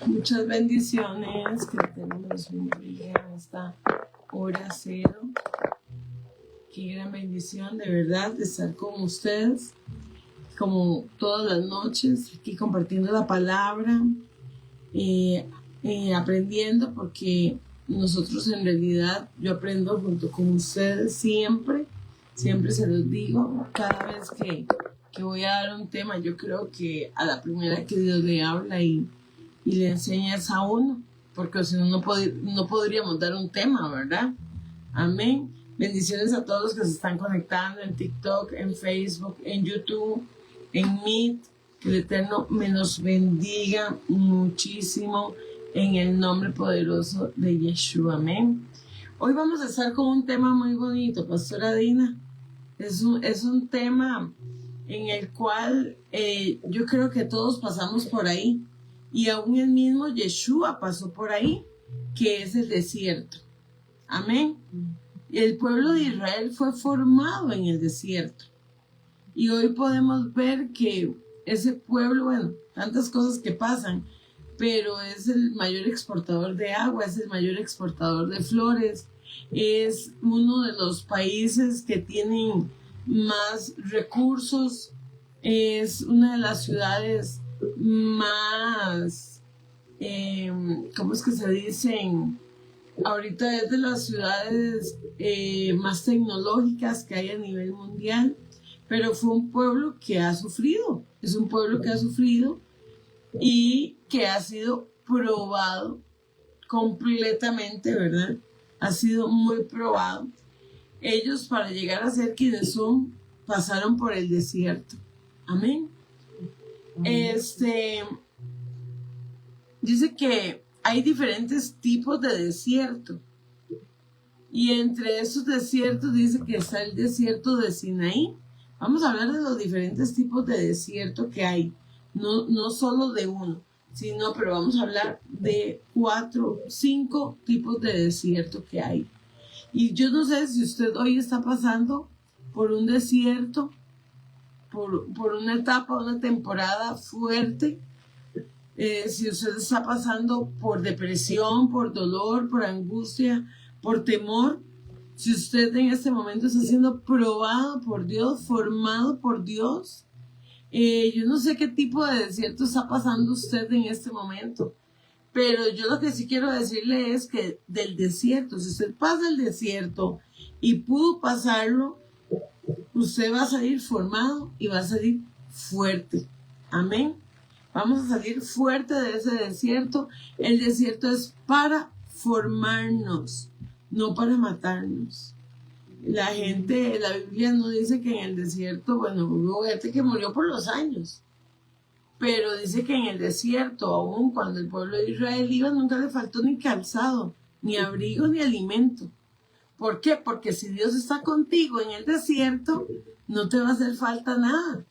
Muchas bendiciones, que tenemos bendiga en esta hora cero. Qué gran bendición, de verdad, de estar con ustedes, como todas las noches, aquí compartiendo la palabra, aprendiendo, porque nosotros en realidad, yo aprendo junto con ustedes siempre se los digo, cada vez que voy a dar un tema, yo creo que a la primera que Dios le habla y le enseñas a uno, porque si no, no podríamos dar un tema, ¿verdad? Amén. Bendiciones a todos los que se están conectando en TikTok, en Facebook, en YouTube, en Meet. Que el Eterno me los bendiga muchísimo en el nombre poderoso de Yeshua. Amén. Hoy vamos a estar con un tema muy bonito, Pastora Dina. Es un tema en el cual yo creo que todos pasamos por ahí. Y aún el mismo Yeshua pasó por ahí, que es el desierto. Amén. Y el pueblo de Israel fue formado en el desierto. Y hoy podemos ver que ese pueblo, bueno, tantas cosas que pasan, pero es el mayor exportador de agua, es el mayor exportador de flores, es uno de los países que tienen más recursos, es una de las ciudades más, ¿cómo es que se dicen? Ahorita es de las ciudades más tecnológicas que hay a nivel mundial, pero fue un pueblo que ha sufrido, es un pueblo que ha sufrido y que ha sido probado completamente, ¿verdad? Ha sido muy probado. Ellos, para llegar a ser quienes son, pasaron por el desierto. Amén. Dice que hay diferentes tipos de desierto. Y entre esos desiertos dice que está el desierto de Sinaí. Vamos a hablar de los diferentes tipos de desierto que hay. No solo de uno, pero vamos a hablar de 4, 5 tipos de desierto que hay. Y yo no sé si usted hoy está pasando por un desierto, por una etapa, una temporada fuerte. Si usted está pasando por depresión, por dolor, por angustia, por temor, si usted en este momento está siendo probado por Dios, formado por Dios, yo no sé qué tipo de desierto está pasando usted en este momento, pero yo lo que sí quiero decirle es que del desierto, si usted pasa el desierto y pudo pasarlo, usted va a salir formado y va a salir fuerte. Amén. Vamos a salir fuerte de ese desierto. El desierto es para formarnos, no para matarnos. La Biblia no dice que en el desierto, bueno, hubo gente que murió por los años, pero dice que en el desierto, aún cuando el pueblo de Israel iba, nunca le faltó ni calzado, ni abrigo, ni alimento. ¿Por qué? Porque si Dios está contigo en el desierto, no te va a hacer falta nada.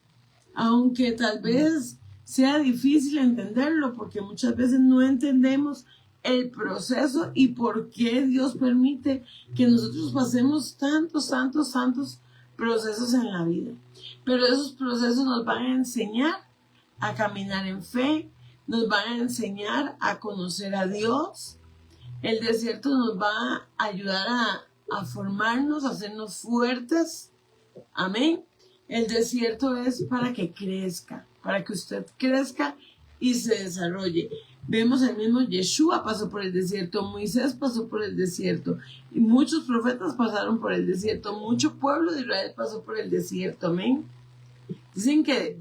Aunque tal vez sea difícil entenderlo, porque muchas veces no entendemos el proceso y por qué Dios permite que nosotros pasemos tantos procesos en la vida. Pero esos procesos nos van a enseñar a caminar en fe, nos van a enseñar a conocer a Dios. El desierto nos va a ayudar a formarnos, a hacernos fuertes. Amén. El desierto es para que crezca, para que usted crezca y se desarrolle. Vemos el mismo Yeshua pasó por el desierto, Moisés pasó por el desierto, y muchos profetas pasaron por el desierto, mucho pueblo de Israel pasó por el desierto, amén. Dicen que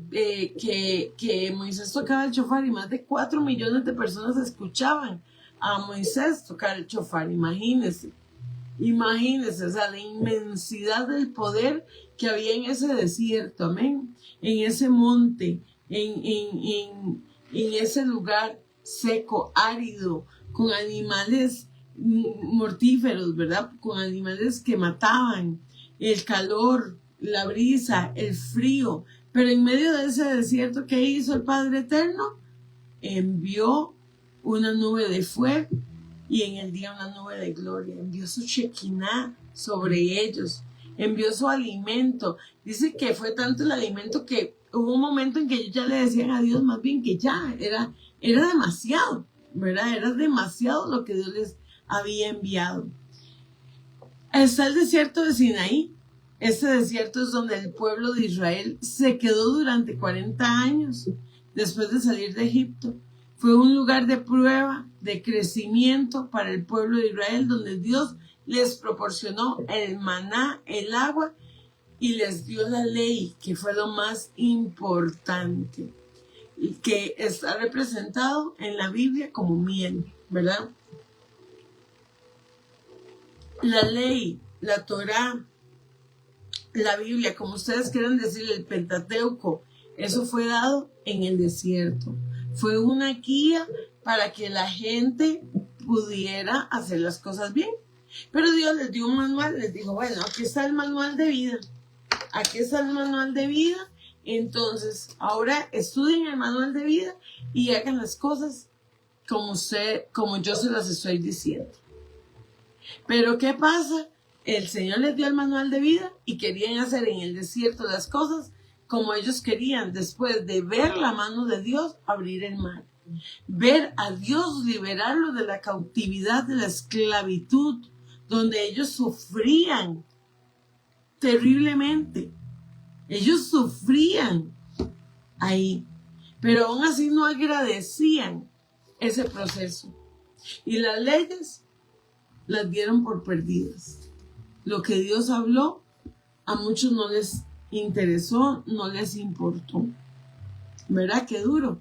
Moisés tocaba el shofar y más de 4 millones de personas escuchaban a Moisés tocar el shofar, imagínense, o sea, la inmensidad del poder que había en ese desierto, amén, en ese monte, en ese lugar seco, árido, con animales mortíferos, ¿verdad? Con animales que mataban, el calor, la brisa, el frío. Pero en medio de ese desierto, ¿qué hizo el Padre Eterno? Envió una nube de fuego y en el día una nube de gloria. Envió su Shekinah sobre ellos, envió su alimento. Dice que fue tanto el alimento que hubo un momento en que ellos ya le decían a Dios más bien que ya era demasiado. ¿verdad? Era demasiado lo que Dios les había enviado. Está el desierto de Sinaí. Este desierto es donde el pueblo de Israel se quedó durante 40 años después de salir de Egipto. Fue un lugar de prueba, de crecimiento para el pueblo de Israel, donde Dios les proporcionó el maná, el agua, y les dio la ley, que fue lo más importante, y que está representado en la Biblia como miel, ¿verdad? La ley, la Torá, la Biblia, como ustedes quieran decir, el Pentateuco, eso fue dado en el desierto. Fue una guía para que la gente pudiera hacer las cosas bien. Pero Dios les dio un manual, les dijo, bueno, aquí está el manual de vida. Aquí está el manual de vida. Entonces, ahora estudien el manual de vida y hagan las cosas como yo se las estoy diciendo. Pero ¿qué pasa? El Señor les dio el manual de vida y querían hacer en el desierto las cosas como ellos querían, después de ver la mano de Dios abrir el mar, ver a Dios liberarlo de la cautividad, de la esclavitud, donde ellos sufrían terriblemente. Ellos sufrían ahí, pero aún así no agradecían ese proceso. Y las leyes las dieron por perdidas. Lo que Dios habló, a muchos no les interesó, no les importó. ¿Verdad? Qué duro.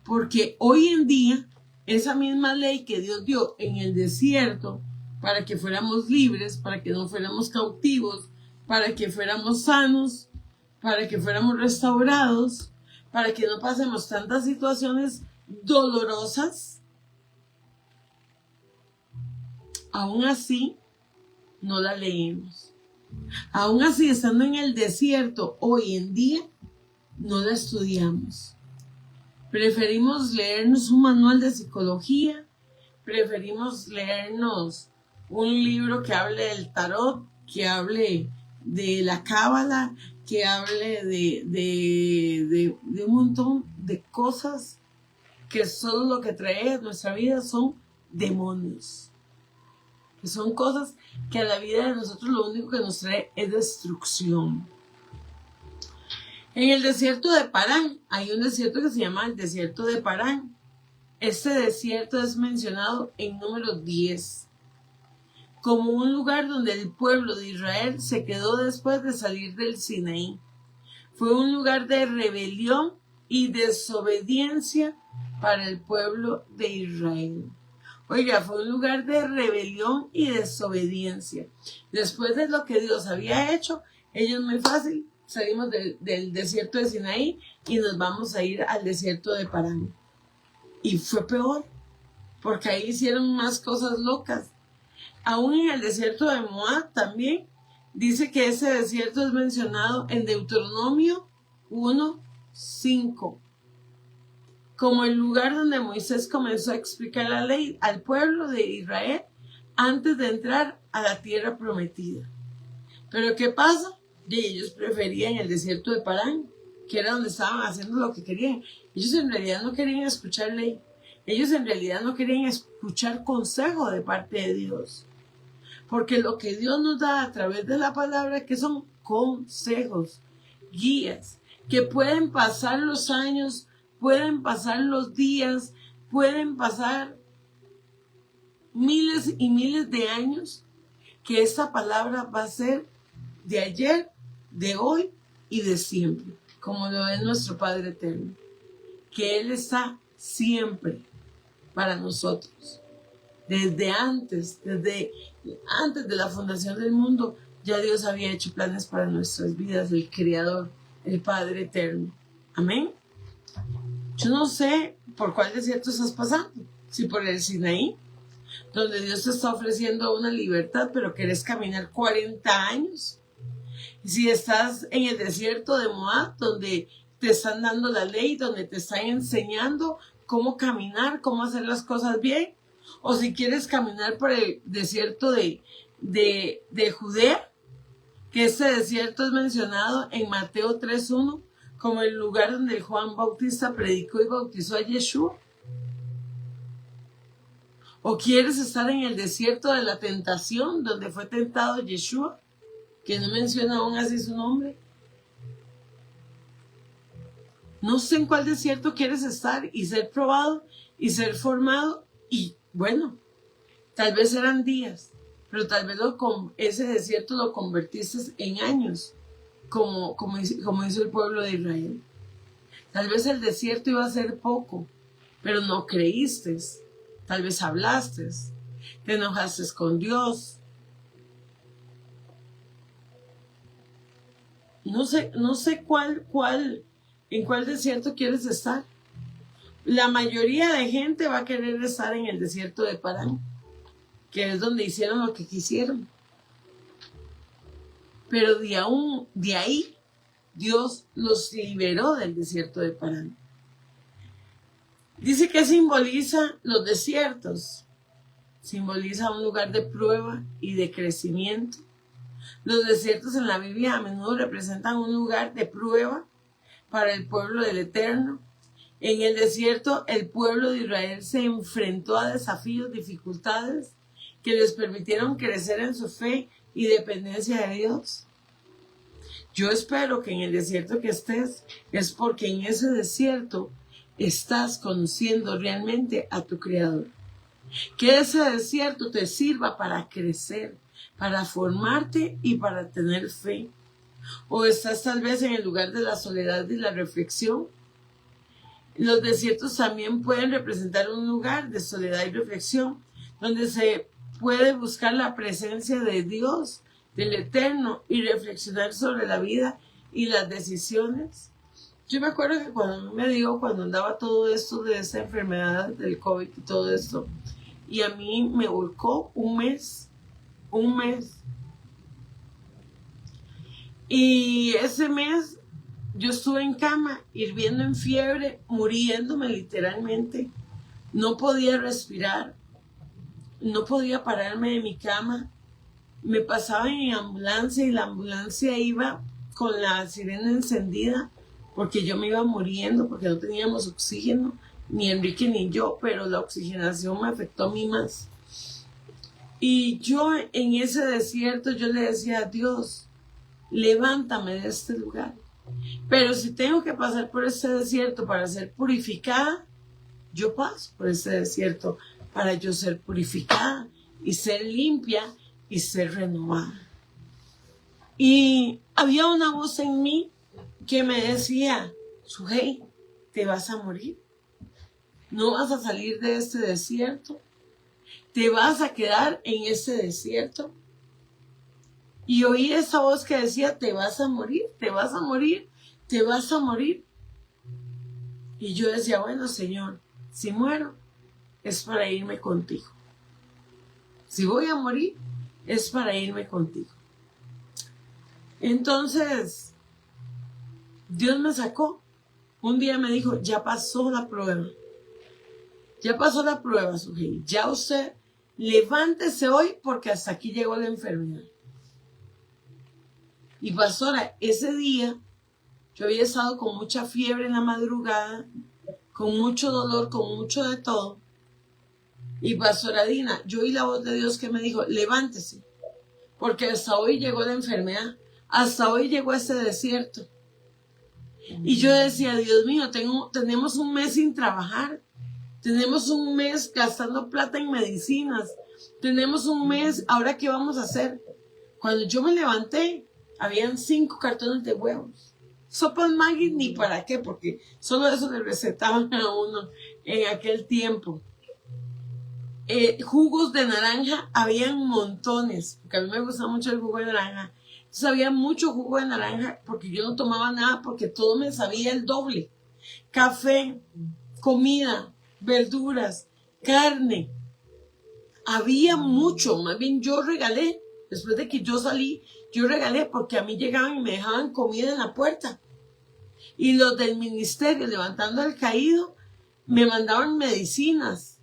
Porque hoy en día, esa misma ley que Dios dio en el desierto, para que fuéramos libres, para que no fuéramos cautivos, para que fuéramos sanos, para que fuéramos restaurados, para que no pasemos tantas situaciones dolorosas, aún así no la leemos. Aún así, estando en el desierto hoy en día, no la estudiamos. Preferimos leernos un manual de psicología, preferimos leernos un libro que hable del tarot, que hable de la cábala, que hable de un montón de cosas que solo lo que trae a nuestra vida son demonios. Que son cosas que a la vida de nosotros lo único que nos trae es destrucción. En el desierto de Parán, hay un desierto que se llama el desierto de Parán. Este desierto es mencionado en número 10, como un lugar donde el pueblo de Israel se quedó después de salir del Sinaí. Fue un lugar de rebelión y desobediencia para el pueblo de Israel. Oiga, fue un lugar de rebelión y desobediencia. Después de lo que Dios había hecho, ellos muy fácil salimos del desierto de Sinaí y nos vamos a ir al desierto de Parán. Y fue peor, porque ahí hicieron más cosas locas. Aún en el desierto de Moab también dice que ese desierto es mencionado en Deuteronomio 1:5. Como el lugar donde Moisés comenzó a explicar la ley al pueblo de Israel antes de entrar a la tierra prometida. Pero ¿qué pasa? Y ellos preferían el desierto de Parán, que era donde estaban haciendo lo que querían. Ellos en realidad no querían escuchar ley. Ellos en realidad no querían escuchar consejo de parte de Dios. Porque lo que Dios nos da a través de la palabra, que son consejos, guías, que pueden pasar los años, pueden pasar los días, pueden pasar miles y miles de años, que esta palabra va a ser de ayer, de hoy y de siempre, como lo es nuestro Padre Eterno, que Él está siempre para nosotros. Desde antes de la fundación del mundo, ya Dios había hecho planes para nuestras vidas, el Creador, el Padre Eterno. Amén. Yo no sé por cuál desierto estás pasando, si por el Sinaí, donde Dios te está ofreciendo una libertad, pero querés caminar 40 años. Si estás en el desierto de Moab, donde te están dando la ley, donde te están enseñando cómo caminar, cómo hacer las cosas bien. O si quieres caminar por el desierto de Judea, que este desierto es mencionado en Mateo 3:1 como el lugar donde Juan Bautista predicó y bautizó a Yeshua. ¿O quieres estar en el desierto de la tentación, donde fue tentado Yeshua, que no menciona aún así su nombre? No sé en cuál desierto quieres estar y ser probado y ser formado. Y bueno, tal vez eran días, pero tal vez ese desierto lo convertiste en años, como hizo el pueblo de Israel. Tal vez el desierto iba a ser poco, pero no creíste. Tal vez hablaste, te enojaste con Dios. No sé en cuál desierto quieres estar. La mayoría de gente va a querer estar en el desierto de Parán, que es donde hicieron lo que quisieron. Pero de ahí Dios los liberó del desierto de Parán. Dice que simboliza los desiertos. Simboliza un lugar de prueba y de crecimiento. Los desiertos en la Biblia a menudo representan un lugar de prueba para el pueblo del Eterno. En el desierto, el pueblo de Israel se enfrentó a desafíos, dificultades que les permitieron crecer en su fe y dependencia de Dios. Yo espero que en el desierto que estés es porque en ese desierto estás conociendo realmente a tu Creador. Que ese desierto te sirva para crecer, para formarte y para tener fe. O estás tal vez en el lugar de la soledad y la reflexión. Los desiertos también pueden representar un lugar de soledad y reflexión, donde se puede buscar la presencia de Dios, del Eterno, y reflexionar sobre la vida y las decisiones. Yo me acuerdo que cuando andaba todo esto de esta enfermedad del COVID y todo esto, y a mí me volcó un mes. Y ese mes yo estuve en cama, hirviendo en fiebre, muriéndome literalmente. No podía respirar, no podía pararme de mi cama. Me pasaba en ambulancia y la ambulancia iba con la sirena encendida porque yo me iba muriendo, porque no teníamos oxígeno, ni Enrique ni yo, pero la oxigenación me afectó a mí más. Y yo en ese desierto yo le decía a Dios, levántame de este lugar. Pero si tengo que pasar por este desierto para ser purificada, yo paso por este desierto para yo ser purificada y ser limpia y ser renovada. Y había una voz en mí que me decía, Sujei, te vas a morir. No vas a salir de este desierto. Te vas a quedar en este desierto. Y oí esa voz que decía, te vas a morir, te vas a morir, te vas a morir. Y yo decía, bueno, Señor, si muero, es para irme contigo. Si voy a morir, es para irme contigo. Entonces, Dios me sacó. Un día me dijo, ya pasó la prueba. Ya pasó la prueba, Sujei. Ya usted levántese hoy porque hasta aquí llegó la enfermedad. Y pastora, ese día yo había estado con mucha fiebre en la madrugada, con mucho dolor, con mucho de todo. Y pastora Dina, yo oí la voz de Dios que me dijo, levántese, porque hasta hoy llegó la enfermedad, hasta hoy llegó este desierto. Y yo decía, Dios mío, tenemos un mes sin trabajar, tenemos un mes gastando plata en medicinas, tenemos un mes, ¿ahora qué vamos a hacer? Cuando yo me levanté, habían 5 cartones de huevos. Sopas Maggi ni para qué, porque solo eso le recetaban a uno en aquel tiempo. Jugos de naranja, habían montones, porque a mí me gusta mucho el jugo de naranja. Entonces había mucho jugo de naranja, porque yo no tomaba nada, porque todo me sabía el doble. Café, comida, verduras, carne. Había mucho, más bien yo regalé. Después de que yo salí, yo regalé porque a mí llegaban y me dejaban comida en la puerta. Y los del ministerio, levantando al caído, me mandaban medicinas.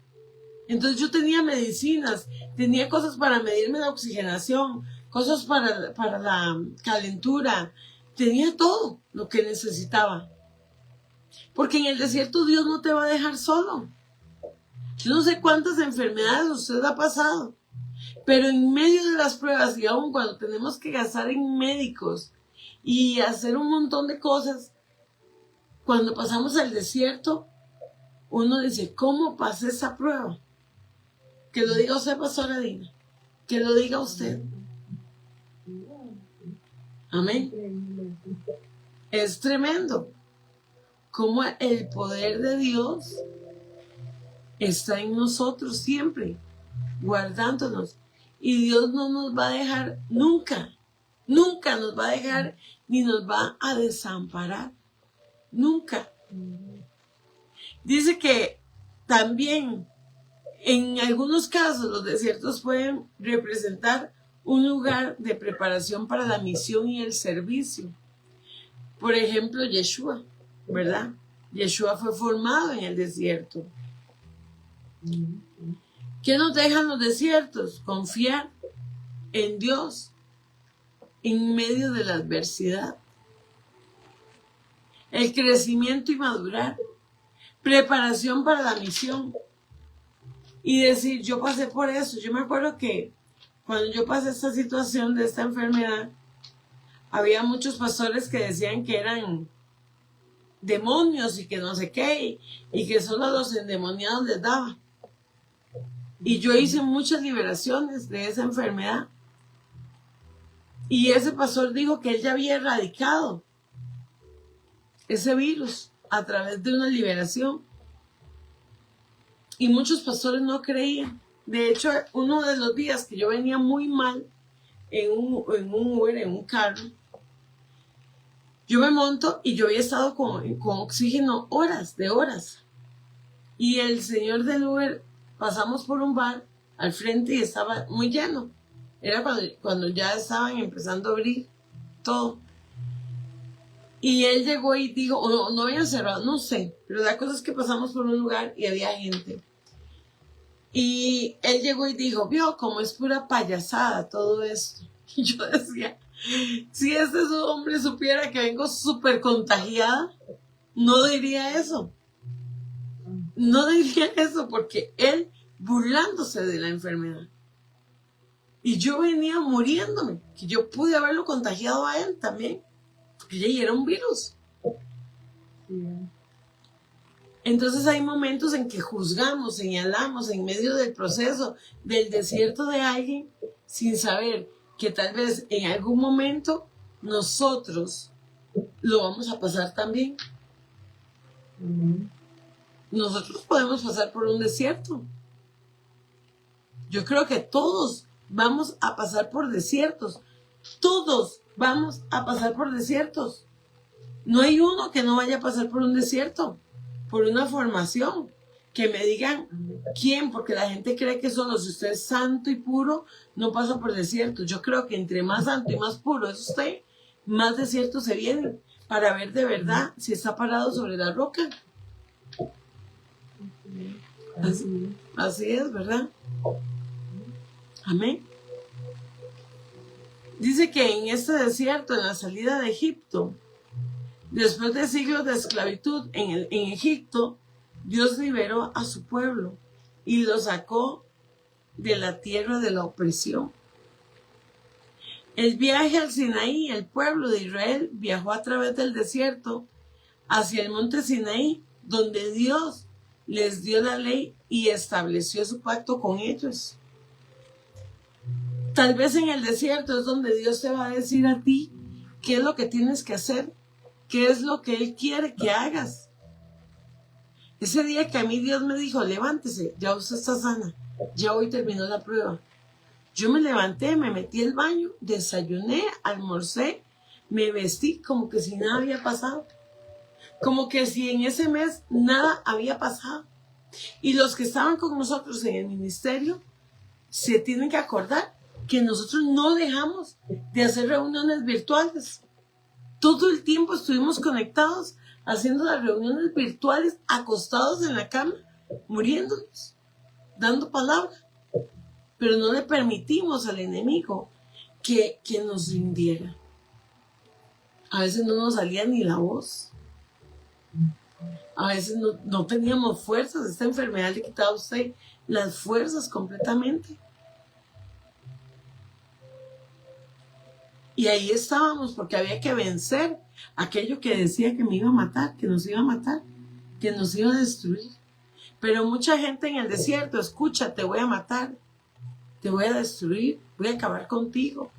Entonces yo tenía medicinas, tenía cosas para medirme la oxigenación, cosas para la calentura. Tenía todo lo que necesitaba. Porque en el desierto Dios no te va a dejar solo. Yo no sé cuántas enfermedades usted ha pasado, pero en medio de las pruebas y aún cuando tenemos que gastar en médicos y hacer un montón de cosas, cuando pasamos al desierto, uno dice, ¿cómo pasé esa prueba? Que lo diga usted, pastora Dina. Que lo diga usted. Amén. Es tremendo cómo el poder de Dios está en nosotros siempre, guardándonos. Y Dios no nos va a dejar nunca, nunca nos va a dejar ni nos va a desamparar. Nunca. Dice que también en algunos casos los desiertos pueden representar un lugar de preparación para la misión y el servicio. Por ejemplo, Yeshua, ¿verdad? Yeshua fue formado en el desierto. ¿Qué nos dejan los desiertos? Confiar en Dios en medio de la adversidad. El crecimiento y madurar. Preparación para la misión. Y decir, yo pasé por eso. Yo me acuerdo que cuando yo pasé esta situación de esta enfermedad, había muchos pastores que decían que eran demonios y que no sé qué, y que solo a los endemoniados les daba. Y yo hice muchas liberaciones de esa enfermedad. Y ese pastor dijo que él ya había erradicado ese virus a través de una liberación. Y muchos pastores no creían. De hecho, uno de los días que yo venía muy mal en un Uber, en un carro, yo me monto y yo había estado con oxígeno horas. Y el señor del Uber, pasamos por un bar al frente y estaba muy lleno. Era cuando ya estaban empezando a abrir todo. Y él llegó y dijo, o no habían cerrado, no sé, pero la cosa es que pasamos por un lugar y había gente. Y él llegó y dijo, vio, como es pura payasada todo esto. Y yo decía, si este hombre supiera que vengo súper contagiada, no diría eso. No diría eso porque él burlándose de la enfermedad. Y yo venía muriéndome, que yo pude haberlo contagiado a él también, porque ya era un virus. Entonces hay momentos en que juzgamos, señalamos en medio del proceso, del desierto de alguien, sin saber que tal vez en algún momento nosotros lo vamos a pasar también. Nosotros podemos pasar por un desierto. Yo creo que todos vamos a pasar por desiertos. Todos vamos a pasar por desiertos. No hay uno que no vaya a pasar por un desierto, por una formación. Que me digan quién, porque la gente cree que solo si usted es santo y puro, no pasa por desiertos. Yo creo que entre más santo y más puro es usted, más desiertos se vienen para ver de verdad si está parado sobre la roca. Así es, ¿verdad? Amén. Dice que en este desierto, en la salida de Egipto, después de siglos de esclavitud en Egipto, Dios liberó a su pueblo y lo sacó de la tierra de la opresión. El viaje al Sinaí, el pueblo de Israel viajó a través del desierto hacia el monte Sinaí, donde Dios les dio la ley y estableció su pacto con ellos. Tal vez en el desierto es donde Dios te va a decir a ti qué es lo que tienes que hacer, qué es lo que Él quiere que hagas. Ese día que a mí Dios me dijo, levántese, ya usted está sana, ya hoy terminó la prueba. Yo me levanté, me metí al baño, desayuné, almorcé, me vestí como que si nada había pasado. Como que si en ese mes nada había pasado. Y los que estaban con nosotros en el ministerio se tienen que acordar que nosotros no dejamos de hacer reuniones virtuales. Todo el tiempo estuvimos conectados haciendo las reuniones virtuales, acostados en la cama, muriéndonos, dando palabra. Pero no le permitimos al enemigo que nos rindiera. A veces no nos salía ni la voz. A veces no teníamos fuerzas. Esta enfermedad le quitaba a usted las fuerzas completamente. Y ahí estábamos porque había que vencer aquello que decía que me iba a matar, que nos iba a matar, que nos iba a destruir. Pero mucha gente en el desierto escucha: te voy a matar, te voy a destruir, voy a acabar contigo.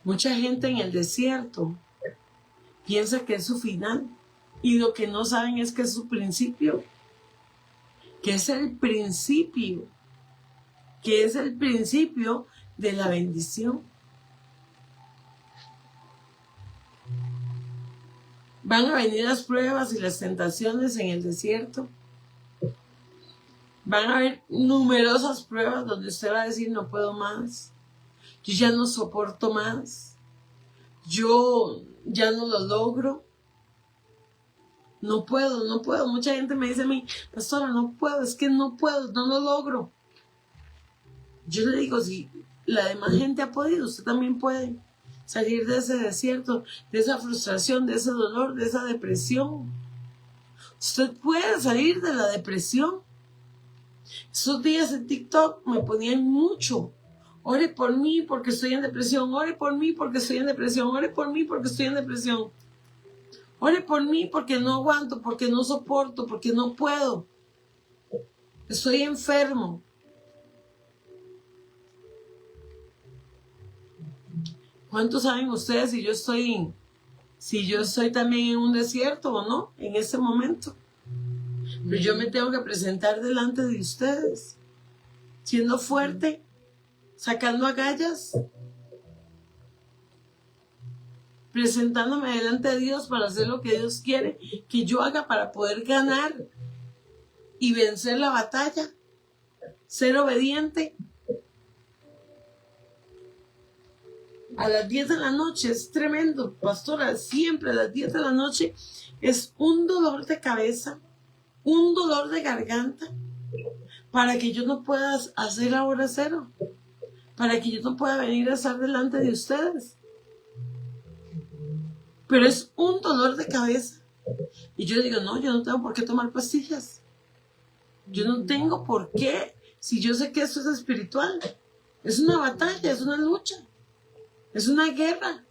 Mucha gente en el desierto piensa que es su final, y lo que no saben es que es su principio, que es el principio, de la bendición. Van a venir las pruebas y las tentaciones en el desierto. Van a haber numerosas pruebas donde usted va a decir: no puedo más, yo ya no soporto más, yo ya no lo logro, no puedo. Mucha gente me dice a mí: pastora, no puedo, es que no puedo, no lo logro. Yo le digo: si la demás gente ha podido, usted también puede salir de ese desierto, de esa frustración, de ese dolor, de esa depresión. Usted puede salir de la depresión. Esos días en TikTok me ponían mucho: ore por mí porque estoy en depresión, ore por mí porque estoy en depresión, ore por mí porque estoy en depresión, ore por mí porque no aguanto, porque no soporto, porque no puedo, estoy enfermo. ¿Cuántos saben ustedes si yo estoy también en un desierto o no en ese momento? Pero yo me tengo que presentar delante de ustedes, siendo fuerte, sacando agallas, presentándome delante de Dios para hacer lo que Dios quiere que yo haga, para poder ganar y vencer la batalla, ser obediente. A las 10 de la noche es tremendo, pastora, siempre a las 10 de la noche es un dolor de cabeza, un dolor de garganta, para que yo no pueda hacer la hora cero, para que yo no pueda venir a estar delante de ustedes. Pero es un dolor de cabeza. Y yo digo: no, yo no tengo por qué tomar pastillas. Yo no tengo por qué, si yo sé que eso es espiritual. Es una batalla, es una lucha, es una guerra.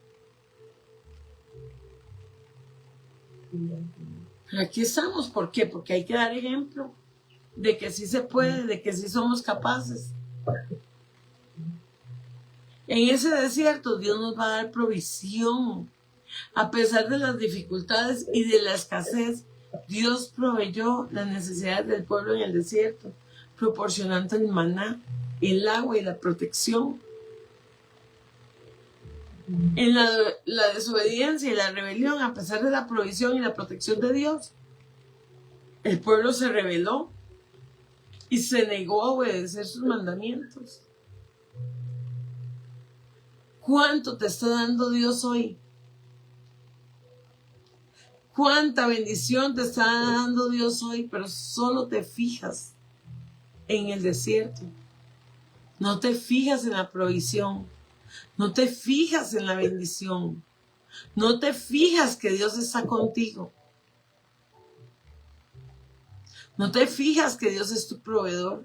Pero aquí estamos, ¿por qué? Porque hay que dar ejemplo de que sí se puede, de que sí somos capaces. En ese desierto Dios nos va a dar provisión. A pesar de las dificultades y de la escasez, Dios proveyó las necesidades del pueblo en el desierto, proporcionando el maná, el agua y la protección. En la desobediencia y la rebelión, a pesar de la provisión y la protección de Dios, el pueblo se rebeló y se negó a obedecer sus mandamientos. ¿Cuánto te está dando Dios hoy? ¿Cuánta bendición te está dando Dios hoy? Pero solo te fijas en el desierto. No te fijas en la provisión. No te fijas en la bendición. No te fijas que Dios está contigo. No te fijas que Dios es tu proveedor.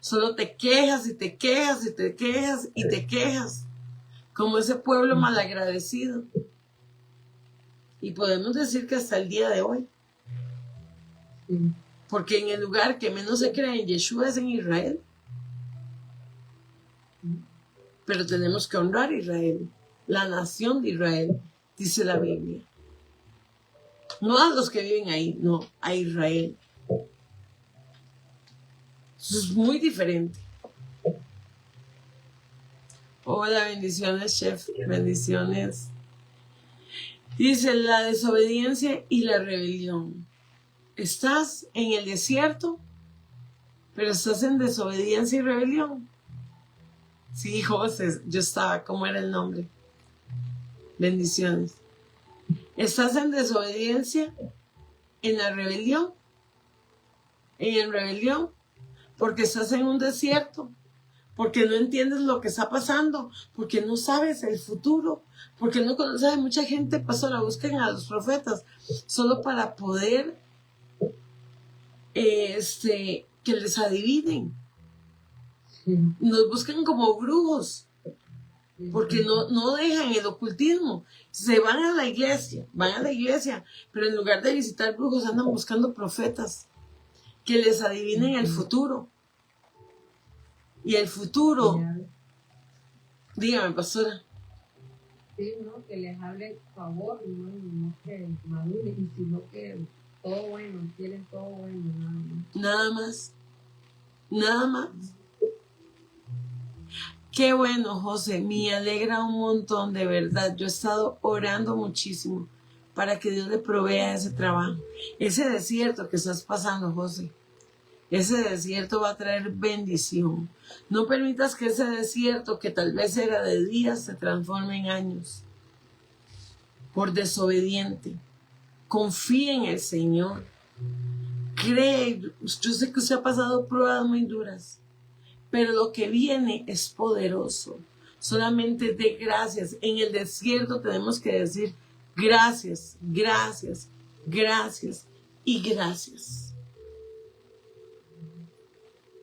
Solo te quejas y te quejas y te quejas y te quejas, como ese pueblo malagradecido. Y podemos decir que hasta el día de hoy. Porque en el lugar que menos se cree en Yeshua es en Israel. Pero tenemos que honrar a Israel, la nación de Israel, dice la Biblia. No a los que viven ahí, no, a Israel. Eso es muy diferente. Hola, bendiciones, chef, bendiciones. Dice: la desobediencia y la rebelión. Estás en el desierto, pero estás en desobediencia y rebelión. Sí, José, yo estaba, ¿cómo era el nombre? Bendiciones. Estás en desobediencia, en la rebelión, porque estás en un desierto, porque no entiendes lo que está pasando, porque no sabes el futuro, porque no conoces. Mucha gente, pastora, buscan a los profetas solo para poder que les adivinen. Nos buscan como brujos, porque no dejan el ocultismo. Se van a la iglesia, pero en lugar de visitar brujos andan buscando profetas que les adivinen el futuro. Y el futuro, dígame, pastora. Sí, ¿no? Que les hable favor, no que maduren, sino que todo bueno, quieren todo bueno, nada más. Nada más. Qué bueno, José, me alegra un montón, de verdad. Yo he estado orando muchísimo para que Dios le provea ese trabajo. Ese desierto que estás pasando, José, ese desierto va a traer bendición. No permitas que ese desierto, que tal vez era de días, se transforme en años. Por desobediente. Confía en el Señor. Cree. Yo sé que usted ha pasado pruebas muy duras, pero lo que viene es poderoso. Solamente dé gracias. En el desierto tenemos que decir gracias, gracias, gracias y gracias.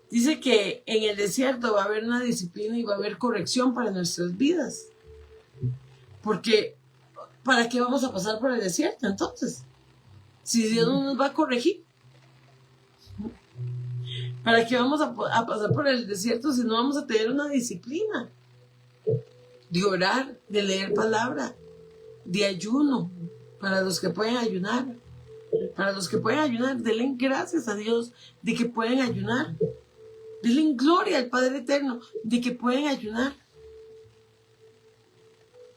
Dice que en el desierto va a haber una disciplina y va a haber corrección para nuestras vidas. Porque, ¿para qué vamos a pasar por el desierto entonces? Si Dios no nos va a corregir. ¿Para qué vamos a pasar por el desierto si no vamos a tener una disciplina? De orar, de leer palabra, de ayuno, para los que pueden ayunar. Para los que pueden ayunar, denle gracias a Dios de que pueden ayunar. Denle gloria al Padre Eterno de que pueden ayunar.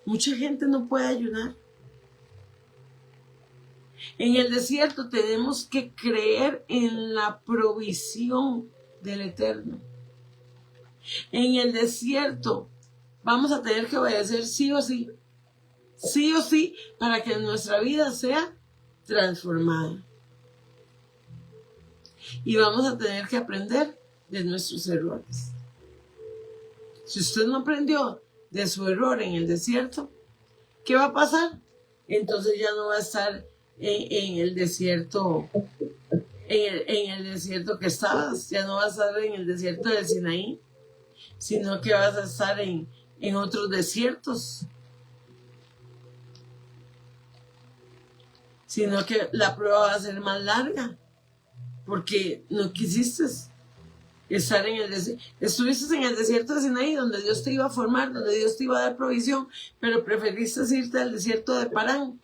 Mucha gente no puede ayunar. En el desierto tenemos que creer en la provisión del Eterno. En el desierto vamos a tener que obedecer sí o sí, para que nuestra vida sea transformada. Y vamos a tener que aprender de nuestros errores. Si usted no aprendió de su error en el desierto, ¿qué va a pasar? Entonces ya no va a estar en el desierto, en el desierto que estabas, ya no vas a estar en el desierto del Sinaí, sino que vas a estar en otros desiertos, sino que la prueba va a ser más larga, porque no quisiste estar en el desierto. Estuviste en el desierto de Sinaí, donde Dios te iba a formar, donde Dios te iba a dar provisión, pero preferiste irte al desierto de Parán.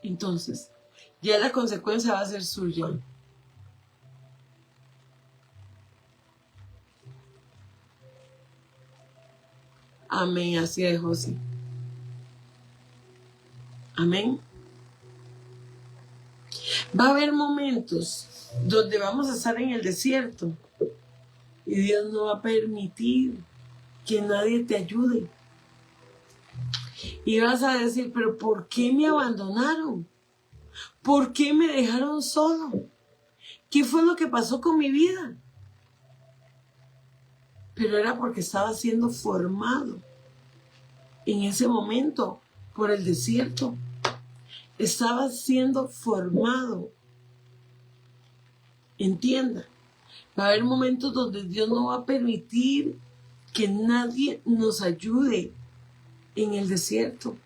Entonces, ya la consecuencia va a ser suya. Amén, así es, José. Amén. Va a haber momentos donde vamos a estar en el desierto y Dios no va a permitir que nadie te ayude. Y vas a decir, pero ¿por qué me abandonaron? ¿Por qué me dejaron solo? ¿Qué fue lo que pasó con mi vida? Pero era porque estaba siendo formado en ese momento por el desierto. Estaba siendo formado. Entienda, va a haber momentos donde Dios no va a permitir que nadie nos ayude en el desierto.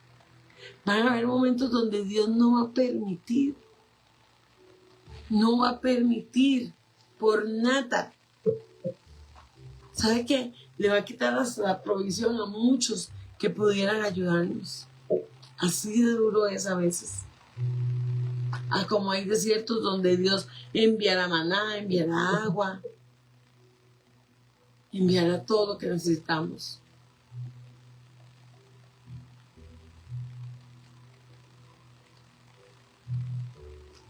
Van a haber momentos donde Dios no va a permitir por nada. ¿Sabe qué? Le va a quitar la provisión a muchos que pudieran ayudarnos. Así de duro es a veces. Como hay desiertos donde Dios enviará maná, enviará agua, enviará todo lo que necesitamos.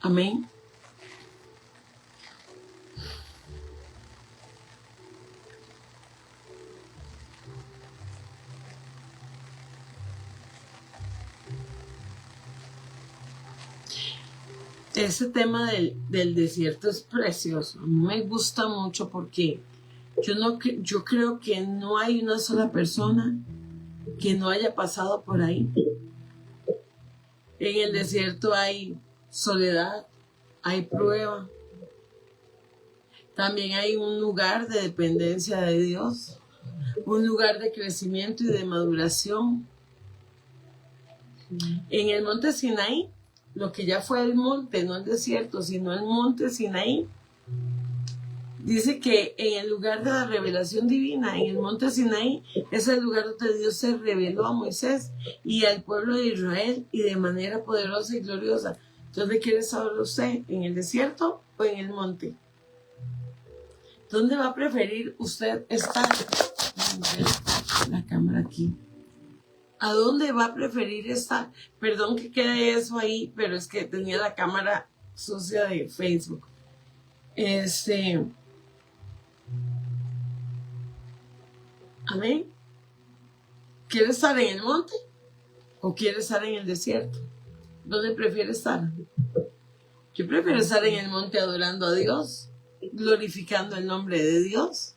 Amén. Ese tema del desierto es precioso. A mí me gusta mucho porque Yo creo que no hay una sola persona que no haya pasado por ahí. En el desierto hay soledad, hay prueba. También hay un lugar de dependencia de Dios, un lugar de crecimiento y de maduración. En el monte Sinaí, lo que ya fue el monte, no el desierto, sino el monte Sinaí, dice que en el lugar de la revelación divina, en el monte Sinaí, es el lugar donde Dios se reveló a Moisés y al pueblo de Israel y de manera poderosa y gloriosa. ¿Dónde quiere saber usted? ¿En el desierto o en el monte? ¿Dónde va a preferir usted estar? La cámara aquí. ¿A dónde va a preferir estar? Perdón que quede eso ahí, pero es que tenía la cámara sucia de Facebook. Amén. ¿Quiere estar en el monte o quiere estar en el desierto? ¿Dónde prefiere estar? Yo prefiero estar en el monte adorando a Dios, glorificando el nombre de Dios.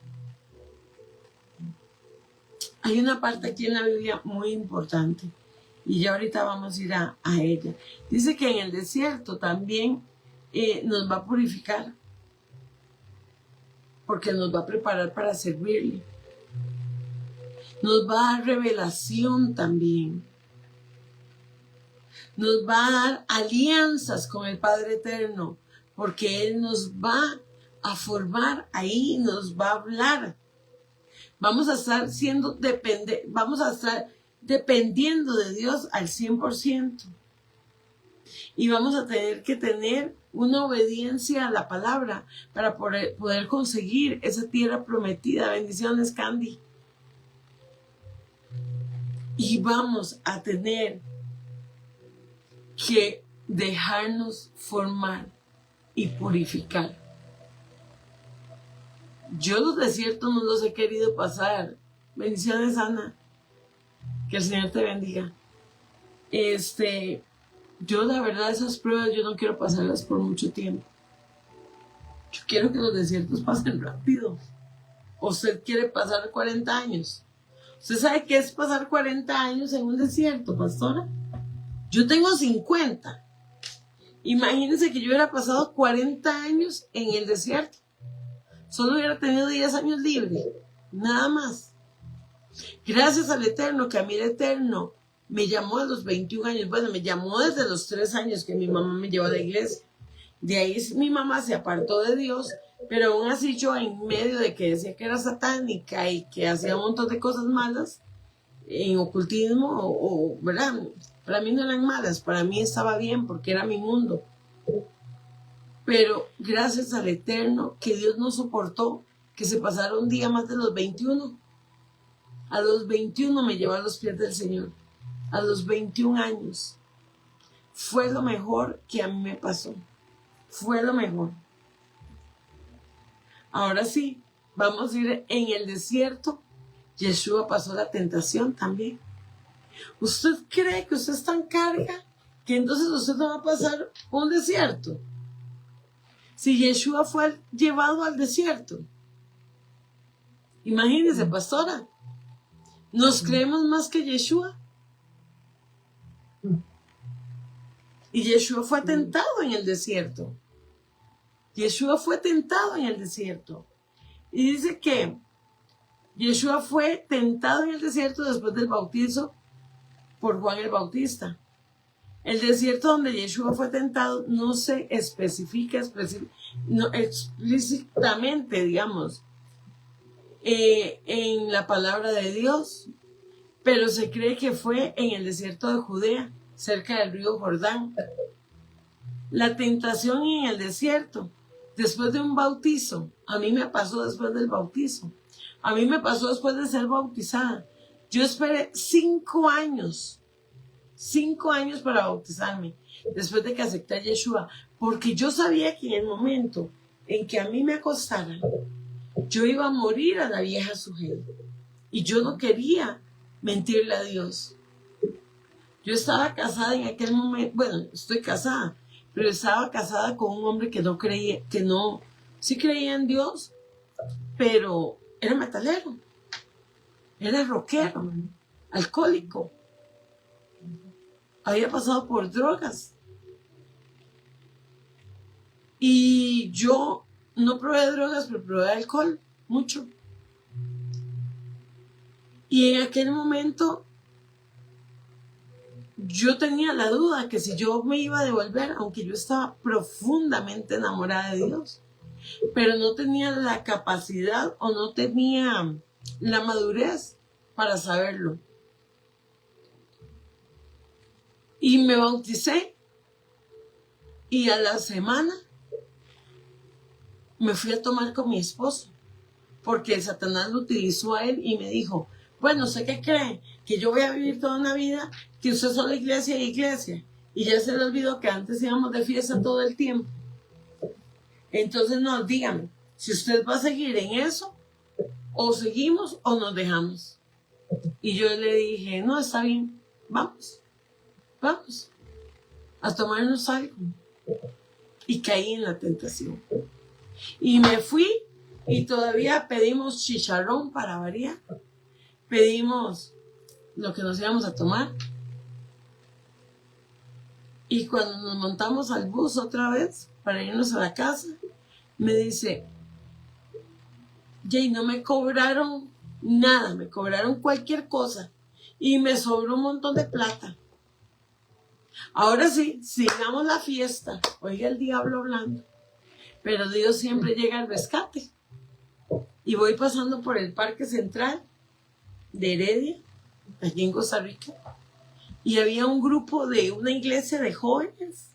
Hay una parte aquí en la Biblia muy importante y ya ahorita vamos a ir a ella. Dice que en el desierto también nos va a purificar porque nos va a preparar para servirle. Nos va a dar revelación también. Nos va a dar alianzas con el Padre Eterno, porque Él nos va a formar ahí, nos va a hablar. Vamos a estar vamos a estar dependiendo de Dios al 100%. Y vamos a tener que tener una obediencia a la palabra para poder conseguir esa tierra prometida. Bendiciones, Candy. Y vamos a tener que dejarnos formar y purificar. Yo los desiertos no los he querido pasar. Bendiciones, Ana. Que el Señor te bendiga. Yo la verdad esas pruebas yo no quiero pasarlas por mucho tiempo. Yo quiero que los desiertos pasen rápido. ¿Usted quiere pasar 40 años? ¿Usted sabe qué es pasar 40 años en un desierto, pastora? Yo tengo 50. Imagínense que yo hubiera pasado 40 años en el desierto. Solo hubiera tenido 10 años libre. Nada más. Gracias al Eterno, que a mí el Eterno me llamó a los 21 años. Bueno, me llamó desde los 3 años que mi mamá me llevó a la iglesia. De ahí mi mamá se apartó de Dios, pero aún así yo en medio de que decía que era satánica y que hacía un montón de cosas malas, en ocultismo, ¿verdad? Para mí no eran malas, para mí estaba bien porque era mi mundo. Pero gracias al Eterno que Dios nos soportó, que se pasara un día más de los 21. A los 21 me llevó a los pies del Señor. A los 21 años. Fue lo mejor que a mí me pasó. Fue lo mejor. Ahora sí, vamos a ir en el desierto. Yeshua pasó la tentación también. ¿Usted cree que usted está en carga? Que entonces usted no va a pasar un desierto. Si Yeshua fue llevado al desierto. Imagínese, pastora. ¿Nos creemos más que Yeshua? Y Yeshua fue tentado en el desierto. Yeshua fue tentado en el desierto. Y dice que Yeshua fue tentado en el desierto después del bautizo por Juan el Bautista. El desierto donde Yeshua fue tentado no se especifica explícitamente, digamos, en la palabra de Dios, pero se cree que fue en el desierto de Judea, cerca del río Jordán. La tentación en el desierto, después de un bautizo, a mí me pasó después del bautizo, a mí me pasó después de ser bautizada. Yo esperé 5 años para bautizarme, después de que acepté a Yeshua, porque yo sabía que en el momento en que a mí me acostaran, yo iba a morir a la vieja Sujel, y yo no quería mentirle a Dios. Yo estaba casada en aquel momento, bueno, estoy casada, pero estaba casada con un hombre que no creía, sí creía en Dios, pero era metalero, era rockero, alcohólico, había pasado por drogas. Y yo no probé drogas, pero probé alcohol, mucho. Y en aquel momento yo tenía la duda que si yo me iba a devolver, aunque yo estaba profundamente enamorada de Dios, pero no tenía la capacidad o no tenía la madurez para saberlo. Y me bauticé y a la semana me fui a tomar con mi esposo, porque Satanás lo utilizó a él y me dijo, bueno, ¿usted qué cree? Que yo voy a vivir toda una vida, que usted solo iglesia y iglesia. Y ya se le olvidó que antes íbamos de fiesta todo el tiempo. Entonces no, dígame, si usted va a seguir en eso, o seguimos o nos dejamos. Y yo le dije, no, está bien, vamos a tomarnos algo. Y caí en la tentación. Y me fui y todavía pedimos chicharrón para variar. Pedimos lo que nos íbamos a tomar. Y cuando nos montamos al bus otra vez para irnos a la casa, me dice, Jay, no me cobraron nada, me cobraron cualquier cosa y me sobró un montón de plata. Ahora sí, sigamos la fiesta. Oiga el diablo hablando. Pero Dios siempre llega al rescate. Y voy pasando por el Parque Central de Heredia, aquí en Costa Rica. Y había un grupo de una iglesia de jóvenes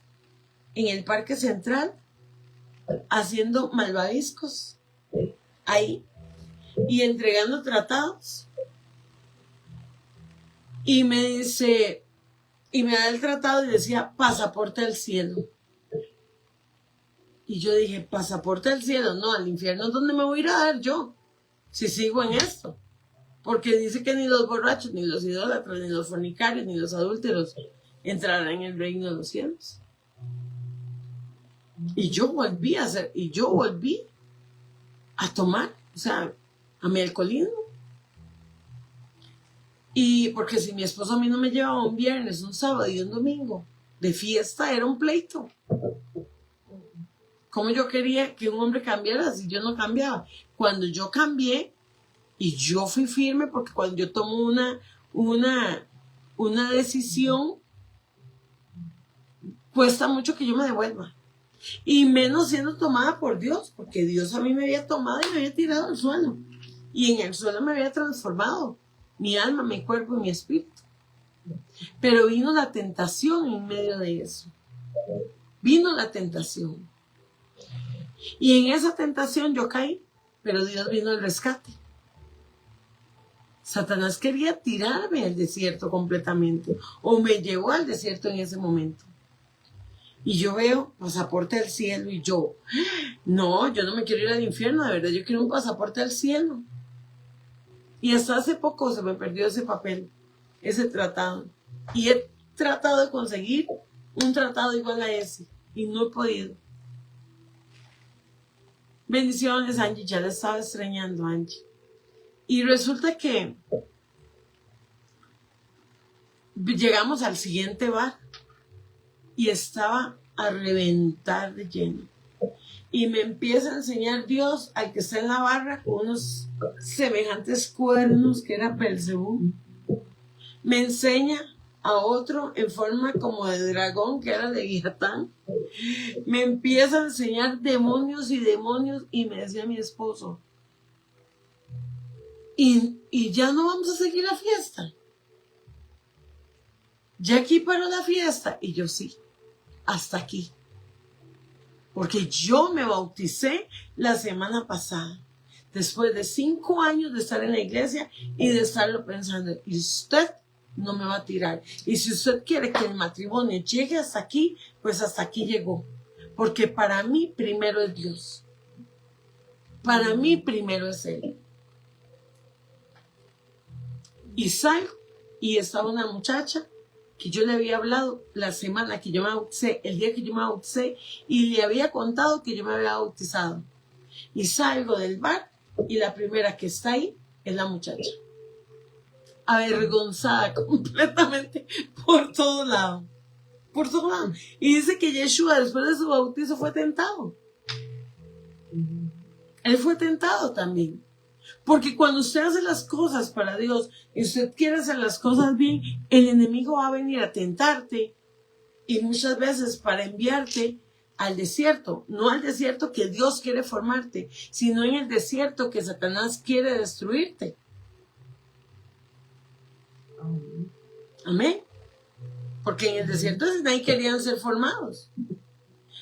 en el Parque Central haciendo malvaviscos ahí y entregando tratados. Y me dice, y me da el tratado y decía, pasaporte al cielo. Y yo dije, pasaporte al cielo, no, al infierno es donde me voy a ir a dar yo, si sigo en esto. Porque dice que ni los borrachos, ni los idólatras, ni los fornicarios, ni los adúlteros entrarán en el reino de los cielos. Y yo volví a tomar, o sea, a mi alcoholismo. Y porque si mi esposo a mí no me llevaba un viernes, un sábado y un domingo de fiesta, era un pleito. ¿Cómo yo quería que un hombre cambiara si yo no cambiaba? Cuando yo cambié y yo fui firme, porque cuando yo tomo una decisión, cuesta mucho que yo me devuelva. Y menos siendo tomada por Dios, porque Dios a mí me había tomado y me había tirado al suelo. Y en el suelo me había transformado mi alma, mi cuerpo y mi espíritu. Pero vino la tentación en medio de eso. Vino la tentación. Y en esa tentación yo caí, pero Dios vino al rescate. Satanás quería tirarme al desierto completamente, o me llevó al desierto en ese momento. Y yo veo pasaporte al cielo y yo, no, yo no me quiero ir al infierno, de verdad, yo quiero un pasaporte al cielo. Y hasta hace poco se me perdió ese papel, ese tratado. Y he tratado de conseguir un tratado igual a ese, y no he podido. Bendiciones, Angie, ya la estaba extrañando, Angie. Y resulta que llegamos al siguiente bar y estaba a reventar de lleno. Y me empieza a enseñar Dios al que está en la barra con unos semejantes cuernos que era Belzebú. Me enseña a otro en forma como de dragón que era Leviatán. Me empieza a enseñar demonios y demonios y me decía mi esposo, y ya no vamos a seguir la fiesta. Ya aquí paró la fiesta. Y yo sí, hasta aquí. Porque yo me bauticé la semana pasada, después de 5 años de estar en la iglesia y de estarlo pensando, y usted no me va a tirar. Y si usted quiere que el matrimonio llegue hasta aquí, pues hasta aquí llegó. Porque para mí primero es Dios. Para mí primero es Él. Y salgo y estaba una muchacha que yo le había hablado la semana que yo me bauticé, el día que yo me bauticé, y le había contado que yo me había bautizado. Y salgo del bar Y la primera que está ahí es la muchacha, avergonzada completamente por todo lado. Por todo lado. Y dice que Yeshua, después de su bautizo, fue tentado. Él fue tentado también. Porque cuando usted hace las cosas para Dios y usted quiere hacer las cosas bien, el enemigo va a venir a tentarte y muchas veces para enviarte al desierto. No al desierto que Dios quiere formarte, sino en el desierto que Satanás quiere destruirte. Amén. Porque en el desierto de Sinaí querían ser formados.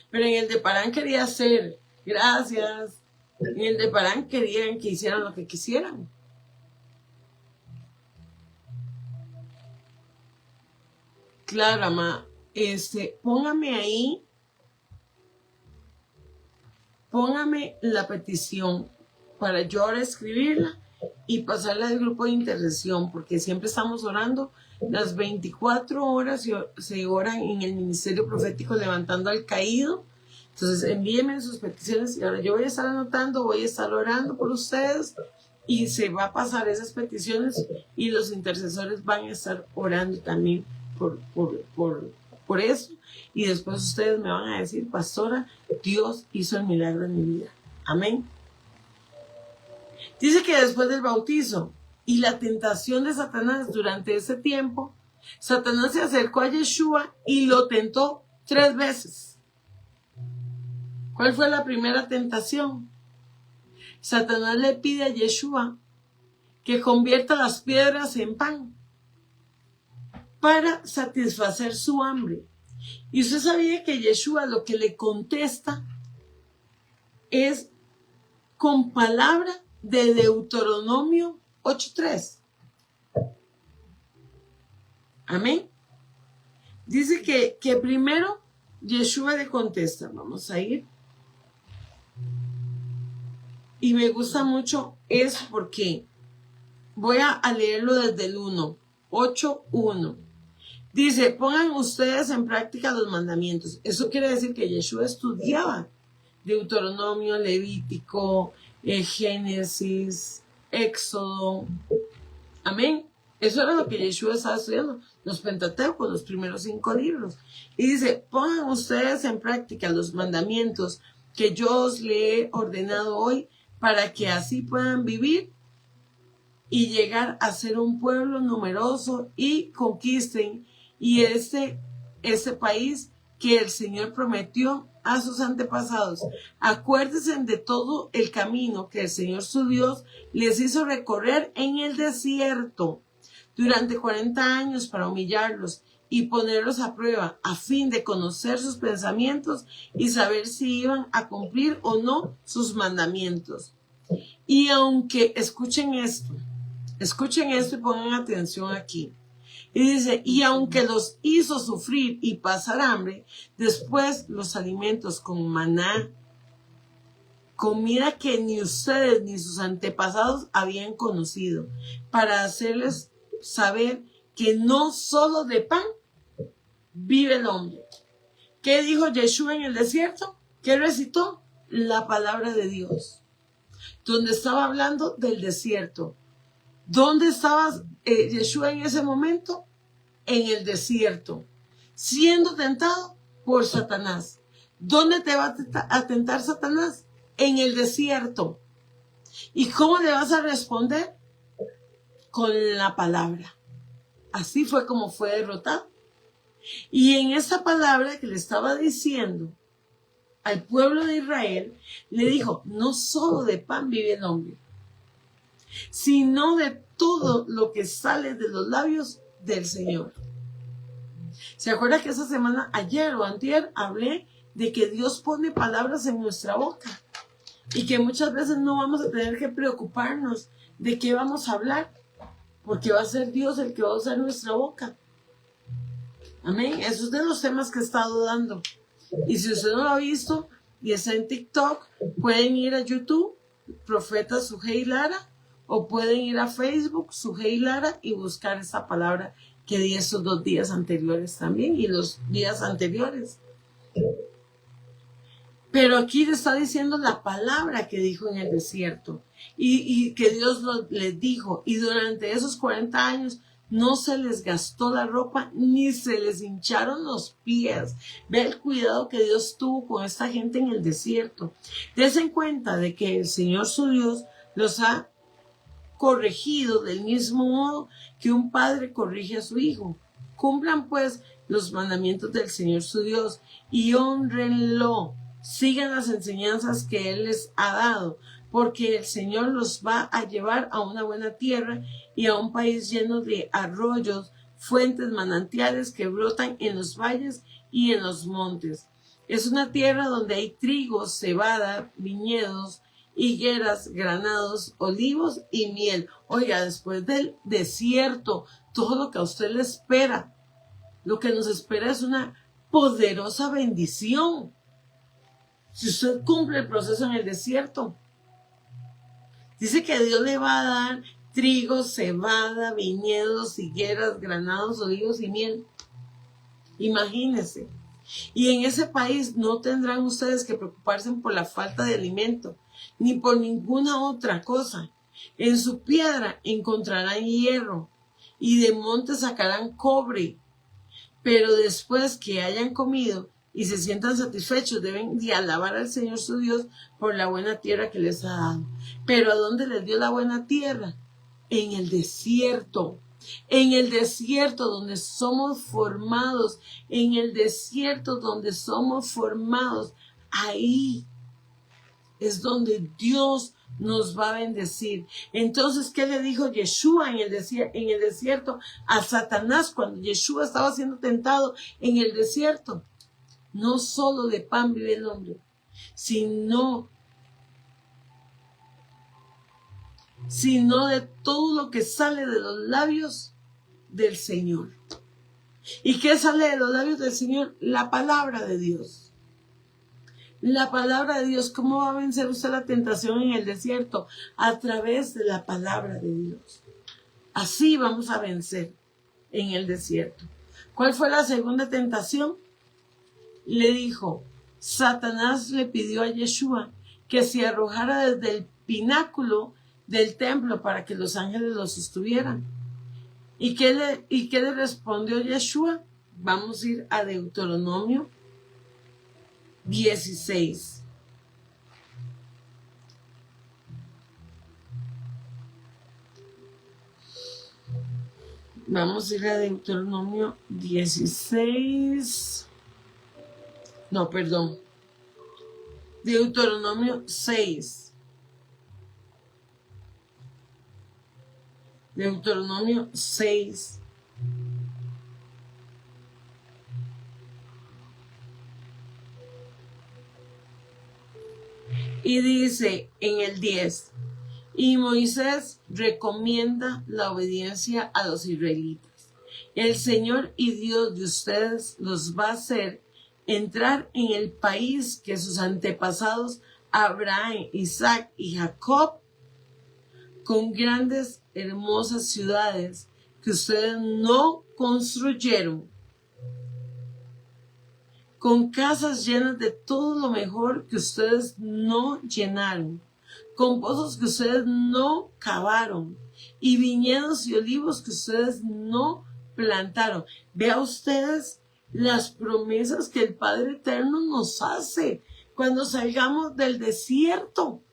Pero en el de Parán quería ser, gracias. En el de Parán querían que hicieran lo que quisieran. Claro, mamá. Póngame la petición para yo ahora escribirla y pasarla al grupo de intercesión, porque siempre estamos orando las 24 horas y se oran en el ministerio profético levantando al caído. Entonces envíenme sus peticiones y ahora yo voy a estar anotando, voy a estar orando por ustedes y se va a pasar esas peticiones y los intercesores van a estar orando también por eso. Y después ustedes me van a decir, pastora, Dios hizo el milagro en mi vida. Amén. Dice que después del bautizo y la tentación de Satanás durante ese tiempo, Satanás se acercó a Yeshua y lo tentó 3 veces. ¿Cuál fue la primera tentación? Satanás le pide a Yeshua que convierta las piedras en pan para satisfacer su hambre. Y usted sabía que Yeshua lo que le contesta es con palabra de Deuteronomio 8:3. Amén. Dice que primero Yeshua le contesta. Vamos a ir. Y me gusta mucho eso porque voy a leerlo desde el 8:1. Dice, pongan ustedes en práctica los mandamientos. Eso quiere decir que Yeshua estudiaba Deuteronomio, Levítico, Génesis, Éxodo. Amén. Eso era lo que Yeshua estaba estudiando, los Pentateucos, los primeros 5 libros. Y dice, pongan ustedes en práctica los mandamientos que yo os le he ordenado hoy para que así puedan vivir y llegar a ser un pueblo numeroso y conquisten y este país que el Señor prometió a sus antepasados. Acuérdense de todo el camino que el Señor su Dios les hizo recorrer en el desierto durante 40 años para humillarlos y ponerlos a prueba a fin de conocer sus pensamientos y saber si iban a cumplir o no sus mandamientos. Y aunque escuchen esto y pongan atención aquí. Y dice, y aunque los hizo sufrir y pasar hambre, después los alimentos con maná, comida que ni ustedes ni sus antepasados habían conocido, para hacerles saber que no solo de pan vive el hombre. ¿Qué dijo Yeshua en el desierto? ¿Qué recitó? La palabra de Dios. Donde estaba hablando del desierto. ¿Dónde estaba Yeshua en ese momento? En el desierto, siendo tentado por Satanás. ¿Dónde te va a tentar Satanás? En el desierto. ¿Y cómo le vas a responder? Con la palabra. Así fue como fue derrotado. Y en esa palabra que le estaba diciendo al pueblo de Israel, le dijo, no solo de pan vive el hombre, sino de todo lo que sale de los labios del Señor. ¿Se acuerda que esa semana, ayer o antier, hablé de que Dios pone palabras en nuestra boca y que muchas veces no vamos a tener que preocuparnos de qué vamos a hablar, porque va a ser Dios el que va a usar nuestra boca? Amén. Eso es de los temas que he estado dando. Y si usted no lo ha visto y está en TikTok, pueden ir a YouTube, Profeta Sujei Lara, o pueden ir a Facebook, Sujei Lara, y buscar esta palabra que di esos 2 días anteriores también y los días anteriores. Pero aquí le está diciendo la palabra que dijo en el desierto y que Dios les dijo. Y durante esos 40 años no se les gastó la ropa ni se les hincharon los pies. Ve el cuidado que Dios tuvo con esta gente en el desierto. Dense en cuenta de que el Señor su Dios los ha corregido del mismo modo que un padre corrige a su hijo. Cumplan pues los mandamientos del Señor su Dios y honrenlo. Sigan las enseñanzas que Él les ha dado, porque el Señor los va a llevar a una buena tierra y a un país lleno de arroyos, fuentes, manantiales que brotan en los valles y en los montes. Es una tierra donde hay trigo, cebada, viñedos, higueras, granados, olivos y miel. Oiga, después del desierto, todo lo que a usted le espera, lo que nos espera es una poderosa bendición. Si usted cumple el proceso en el desierto, dice que Dios le va a dar trigo, cebada, viñedos, higueras, granados, olivos y miel. Imagínense. Y en ese país no tendrán ustedes que preocuparse por la falta de alimento, ni por ninguna otra cosa. En su piedra encontrarán hierro, y de monte sacarán cobre. Pero después que hayan comido y se sientan satisfechos, deben de alabar al Señor su Dios por la buena tierra que les ha dado. Pero ¿a dónde les dio la buena tierra? En el desierto. En el desierto donde somos formados. En el desierto donde somos formados. Ahí es donde Dios nos va a bendecir. Entonces, ¿qué le dijo Yeshua en el desierto a Satanás cuando Yeshua estaba siendo tentado en el desierto? No solo de pan vive el hombre, sino de todo lo que sale de los labios del Señor. ¿Y qué sale de los labios del Señor? La palabra de Dios. La palabra de Dios. ¿Cómo va a vencer usted la tentación en el desierto? A través de la palabra de Dios. Así vamos a vencer en el desierto. ¿Cuál fue la segunda tentación? Le dijo, Satanás le pidió a Yeshua que se arrojara desde el pináculo del templo para que los ángeles lo sostuvieran. ¿Y qué le respondió Yeshua? Vamos a ir a Deuteronomio 16. Vamos a ir a Deuteronomio 16. No, perdón. Deuteronomio 6. Deuteronomio 6. Y dice en el 10, y Moisés recomienda la obediencia a los israelitas. El Señor y Dios de ustedes los va a hacer entrar en el país que sus antepasados Abraham, Isaac y Jacob, con grandes, hermosas ciudades que ustedes no construyeron, con casas llenas de todo lo mejor que ustedes no llenaron, con pozos que ustedes no cavaron y viñedos y olivos que ustedes no plantaron. Vea ustedes las promesas que el Padre Eterno nos hace cuando salgamos del desierto.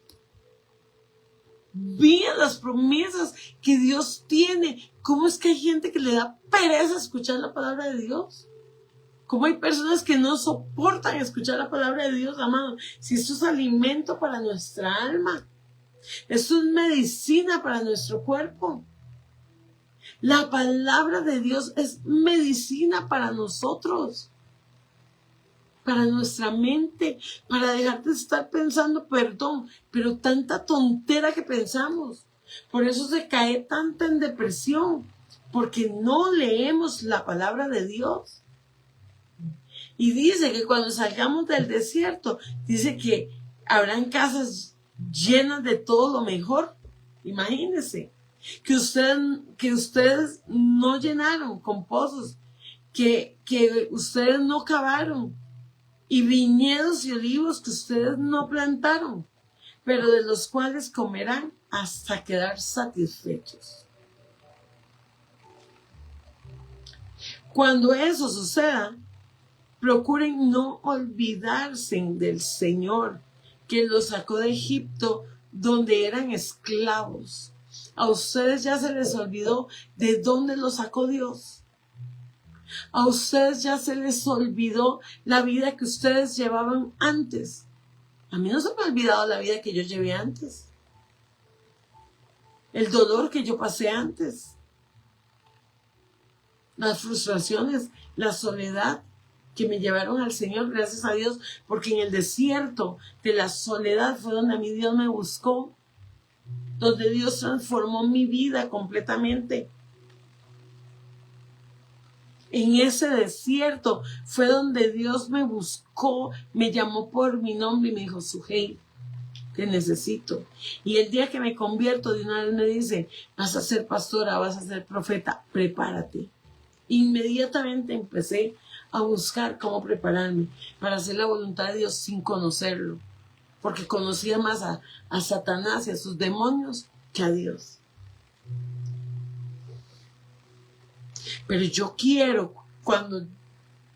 Vean las promesas que Dios tiene. ¿Cómo es que hay gente que le da pereza escuchar la palabra de Dios? ¿Cómo hay personas que no soportan escuchar la palabra de Dios, amado? Si esto es alimento para nuestra alma. Esto es medicina para nuestro cuerpo. La palabra de Dios es medicina para nosotros, para nuestra mente, para dejar de estar pensando, pero tanta tontera que pensamos. Por eso se cae tanta en depresión, porque no leemos la palabra de Dios. Y dice que cuando salgamos del desierto, dice que habrán casas llenas de todo lo mejor. Imagínense que ustedes no llenaron con pozos, que ustedes no cavaron, y viñedos y olivos que ustedes no plantaron, pero de los cuales comerán hasta quedar satisfechos. Cuando eso suceda, procuren no olvidarse del Señor que los sacó de Egipto, donde eran esclavos. A ustedes ya se les olvidó de dónde los sacó Dios. A ustedes ya se les olvidó la vida que ustedes llevaban antes. A mí no se me ha olvidado la vida que yo llevé antes. El dolor que yo pasé antes. Las frustraciones, la soledad que me llevaron al Señor, gracias a Dios, porque en el desierto de la soledad fue donde a mí Dios me buscó, donde Dios transformó mi vida completamente. En ese desierto fue donde Dios me buscó, me llamó por mi nombre y me dijo, Sujei, te necesito. Y el día que me convierto, de una vez me dice, vas a ser pastora, vas a ser profeta, prepárate. Inmediatamente empecé a buscar cómo prepararme para hacer la voluntad de Dios sin conocerlo, porque conocía más a Satanás y a sus demonios que a Dios. Pero yo quiero, cuando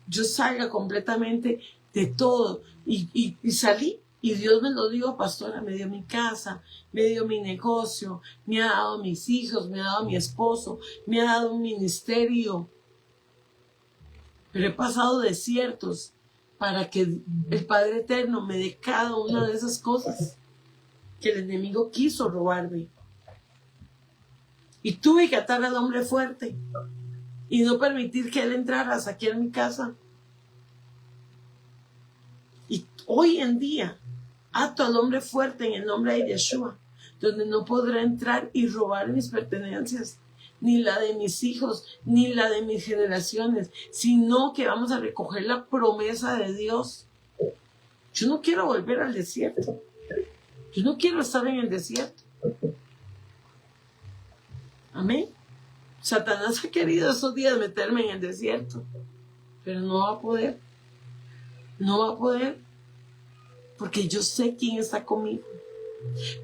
yo salga completamente de todo, y salí, y Dios me lo dio, pastora, me dio mi casa, me dio mi negocio, me ha dado mis hijos, me ha dado mi esposo, me ha dado un ministerio. Pero he pasado desiertos para que el Padre Eterno me dé cada una de esas cosas que el enemigo quiso robarme. Y tuve que atar al hombre fuerte y no permitir que él entrara hasta aquí en mi casa. Y hoy en día ato al hombre fuerte en el nombre de Yeshua, donde no podrá entrar y robar mis pertenencias, ni la de mis hijos, ni la de mis generaciones, sino que vamos a recoger la promesa de Dios. Yo no quiero volver al desierto. Yo no quiero estar en el desierto. Amén. Satanás ha querido esos días meterme en el desierto, pero no va a poder. No va a poder, porque yo sé quién está conmigo.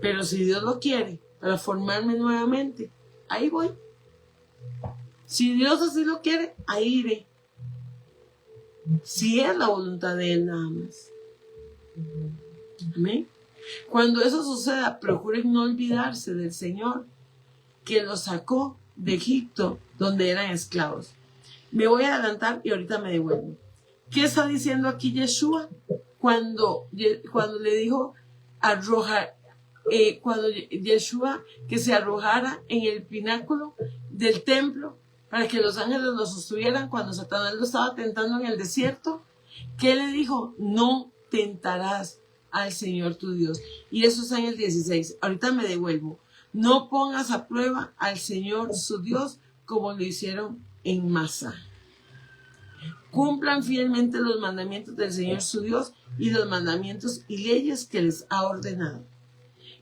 Pero si Dios lo quiere, para formarme nuevamente, ahí voy. Si Dios así lo quiere, ahí iré. Si es la voluntad de Él nada más. Amén. Cuando eso suceda, procuren no olvidarse del Señor que los sacó de Egipto, donde eran esclavos. Me voy a adelantar y ahorita me devuelvo. ¿Qué está diciendo aquí Yeshua? Cuando le dijo cuando Yeshua que se arrojara en el pináculo del templo para que los ángeles lo sostuvieran cuando Satanás lo estaba tentando en el desierto, ¿qué le dijo? No tentarás al Señor tu Dios. Y eso está en el 16. Ahorita me devuelvo. No pongas a prueba al Señor su Dios como lo hicieron en Masa. Cumplan fielmente los mandamientos del Señor su Dios y los mandamientos y leyes que les ha ordenado.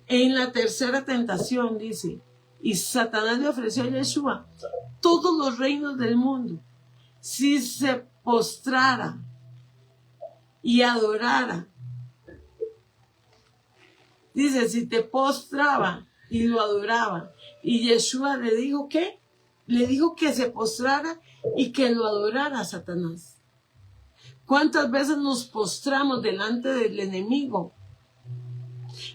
En la tercera tentación dice, y Satanás le ofreció a Yeshua todos los reinos del mundo si se postrara y adorara. Dice, si te postraba y lo adoraba. Y Yeshua le dijo, ¿qué? Le dijo que se postrara y que lo adorara a Satanás. ¿Cuántas veces nos postramos delante del enemigo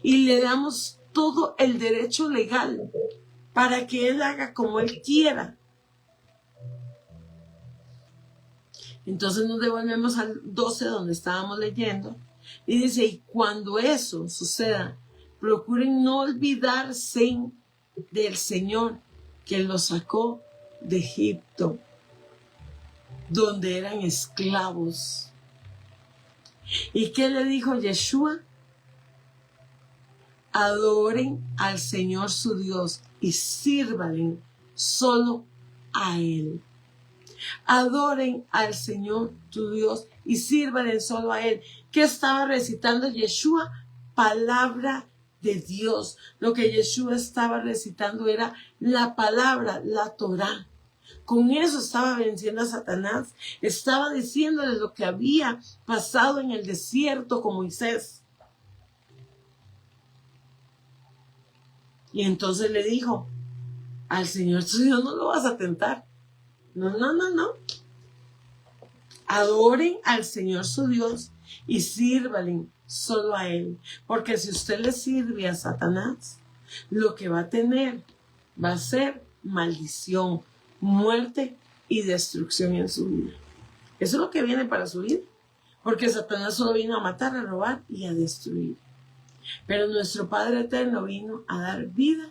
y le damos todo el derecho legal para que él haga como él quiera? Entonces nos devolvemos al 12 donde estábamos leyendo y dice, y cuando eso suceda, procuren no olvidarse del Señor que los sacó de Egipto, donde eran esclavos. ¿Y qué le dijo Yeshua? Adoren al Señor su Dios y sírvanle solo a Él. Adoren al Señor tu Dios y sírvanle solo a Él. ¿Qué estaba recitando Yeshua? Palabra de Dios. Lo que Yeshua estaba recitando era la palabra, la Torá. Con eso estaba venciendo a Satanás. Estaba diciéndole lo que había pasado en el desierto con Moisés. Y entonces le dijo, al Señor tu Dios no lo vas a tentar. No. Adoren al Señor su Dios y sírvale solo a Él. Porque si usted le sirve a Satanás, lo que va a tener va a ser maldición, muerte y destrucción en su vida. Eso es lo que viene para su vida. Porque Satanás solo vino a matar, a robar y a destruir. Pero nuestro Padre Eterno vino a dar vida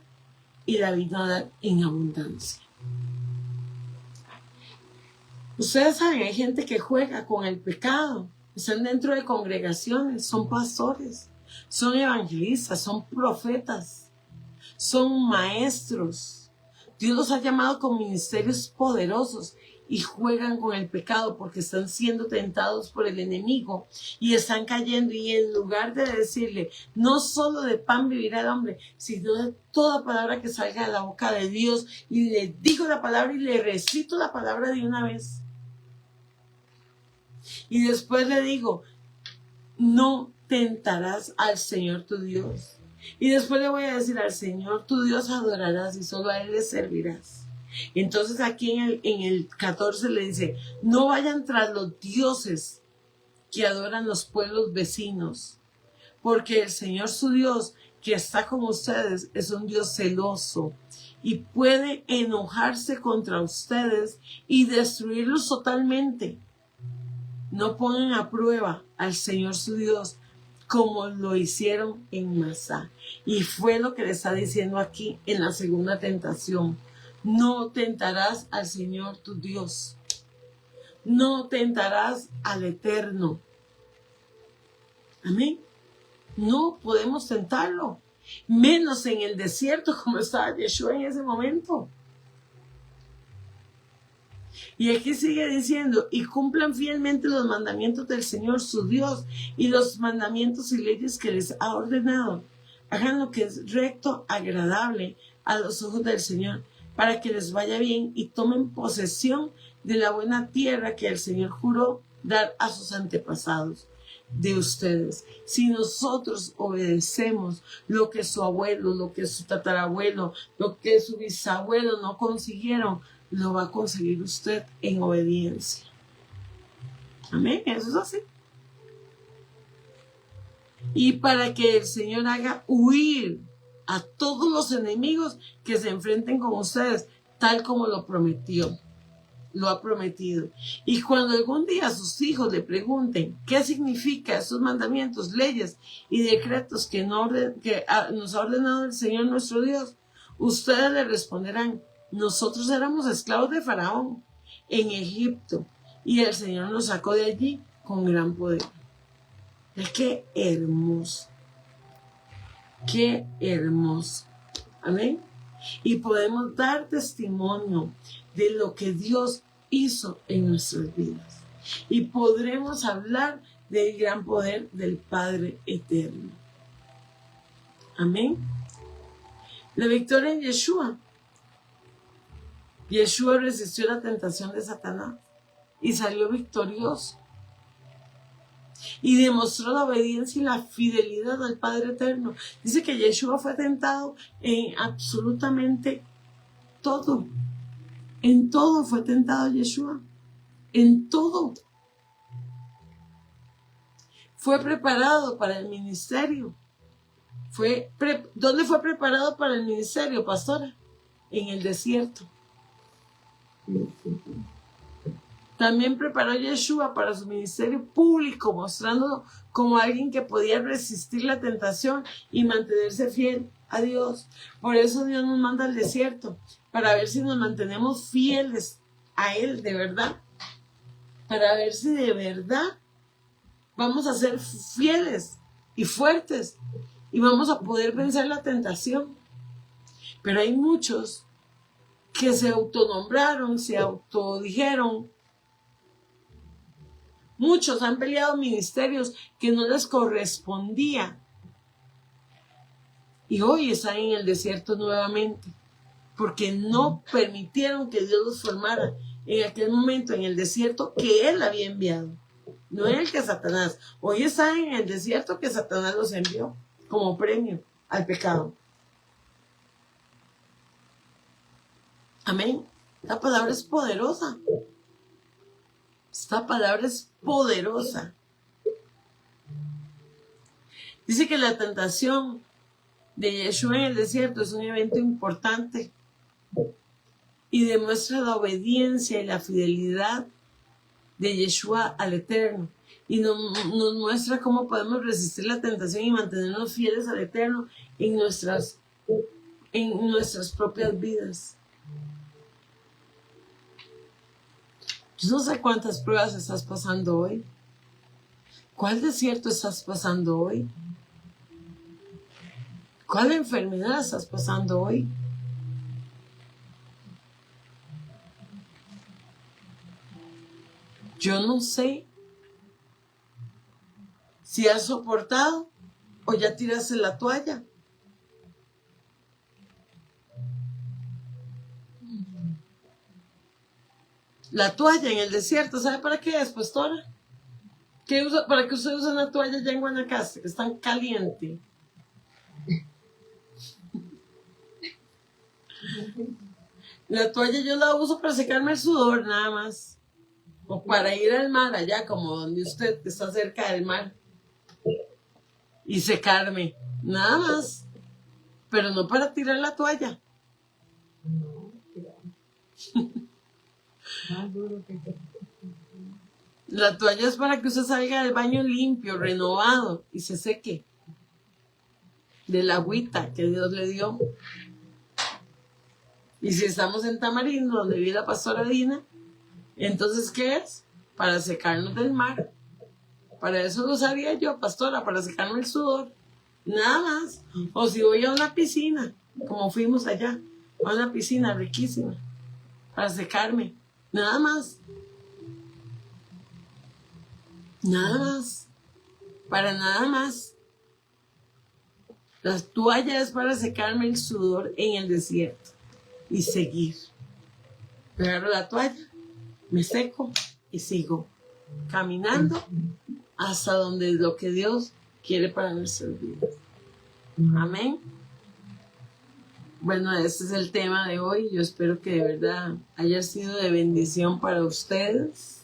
y la vino a dar en abundancia. Ustedes saben, hay gente que juega con el pecado. Están dentro de congregaciones, son pastores, son evangelistas, son profetas, son maestros. Dios los ha llamado con ministerios poderosos y juegan con el pecado porque están siendo tentados por el enemigo y están cayendo. Y en lugar de decirle, no solo de pan vivirá el hombre, sino de toda palabra que salga de la boca de Dios, y le digo la palabra y le recito la palabra de una vez. Y después le digo, no tentarás al Señor tu Dios. Y después le voy a decir, al Señor tu Dios adorarás y solo a Él le servirás. Entonces aquí en el 14 le dice, no vayan tras los dioses que adoran los pueblos vecinos, porque el Señor su Dios que está con ustedes es un Dios celoso y puede enojarse contra ustedes y destruirlos totalmente. No pongan a prueba al Señor su Dios como lo hicieron en Masá. Y fue lo que le está diciendo aquí en la segunda tentación. No tentarás al Señor tu Dios. No tentarás al Eterno. Amén. No podemos tentarlo. Menos en el desierto como estaba Yeshua en ese momento. Y aquí sigue diciendo, y cumplan fielmente los mandamientos del Señor su Dios y los mandamientos y leyes que les ha ordenado. Hagan lo que es recto, agradable a los ojos del Señor, para que les vaya bien y tomen posesión de la buena tierra que el Señor juró dar a sus antepasados de ustedes. Si nosotros obedecemos lo que su abuelo, lo que su tatarabuelo, lo que su bisabuelo no consiguieron, lo va a conseguir usted en obediencia. Amén, eso es así. Y para que el Señor haga huir a todos los enemigos que se enfrenten con ustedes, tal como lo prometió, lo ha prometido. Y cuando algún día sus hijos le pregunten qué significa esos mandamientos, leyes y decretos que nos ha ordenado el Señor nuestro Dios, ustedes le responderán, nosotros éramos esclavos de Faraón en Egipto y el Señor nos sacó de allí con gran poder. ¡Qué hermoso! ¡Qué hermoso! Amén. Y podemos dar testimonio de lo que Dios hizo en nuestras vidas. Y podremos hablar del gran poder del Padre Eterno. Amén. La victoria en Yeshua. Yeshua resistió la tentación de Satanás y salió victorioso. Y demostró la obediencia y la fidelidad al Padre Eterno. Dice que Yeshua fue tentado en absolutamente todo. En todo fue tentado Yeshua. En todo. Fue preparado para el ministerio. ¿Dónde fue preparado para el ministerio, pastora? En el desierto. También preparó Yeshua para su ministerio público, mostrándolo como alguien que podía resistir la tentación y mantenerse fiel a Dios. Por eso Dios nos manda al desierto, para ver si nos mantenemos fieles a Él de verdad. Para ver si de verdad vamos a ser fieles y fuertes y vamos a poder vencer la tentación. Pero hay muchos que se autonombraron, se autodijeron. Muchos han peleado ministerios que no les correspondía. Y hoy están en el desierto nuevamente. porque no permitieron que Dios los formara en aquel momento en el desierto que Él había enviado. No era el que Satanás. Hoy están en el desierto que Satanás los envió como premio al pecado. Amén. Esta palabra es poderosa. Esta palabra es poderosa. Dice que la tentación de Yeshua en el desierto es un evento importante y demuestra la obediencia y la fidelidad de Yeshua al Eterno. Y nos muestra cómo podemos resistir la tentación y mantenernos fieles al Eterno en nuestras propias vidas. Yo no sé cuántas pruebas estás pasando hoy. ¿Cuál desierto estás pasando hoy? ¿Cuál enfermedad estás pasando hoy? Yo no sé si has soportado o ya tiraste la toalla. La toalla en el desierto, ¿sabe para qué es, pastora? ¿Para qué usted usa una toalla allá en Guanacaste, que es tan caliente? La toalla yo la uso para secarme el sudor, nada más. O para ir al mar, allá como donde usted está cerca del mar. Y secarme, nada más. Pero no para tirar la toalla. La toalla es para que usted salga del baño limpio, renovado y se seque de la agüita que Dios le dio. Y si estamos en Tamarindo, donde vive la pastora Dina, entonces, ¿qué es? Para secarnos del mar. Para eso lo usaría yo, pastora, para secarme el sudor. Nada más. O si voy a una piscina, como fuimos allá, a una piscina riquísima, para secarme. Nada más. Nada más. Para nada más. La toalla es para secarme el sudor en el desierto y seguir. Agarro la toalla, me seco y sigo caminando hasta donde es lo que Dios quiere para nuestras vidas. Amén. Bueno, este es el tema de hoy. Yo espero que de verdad haya sido de bendición para ustedes.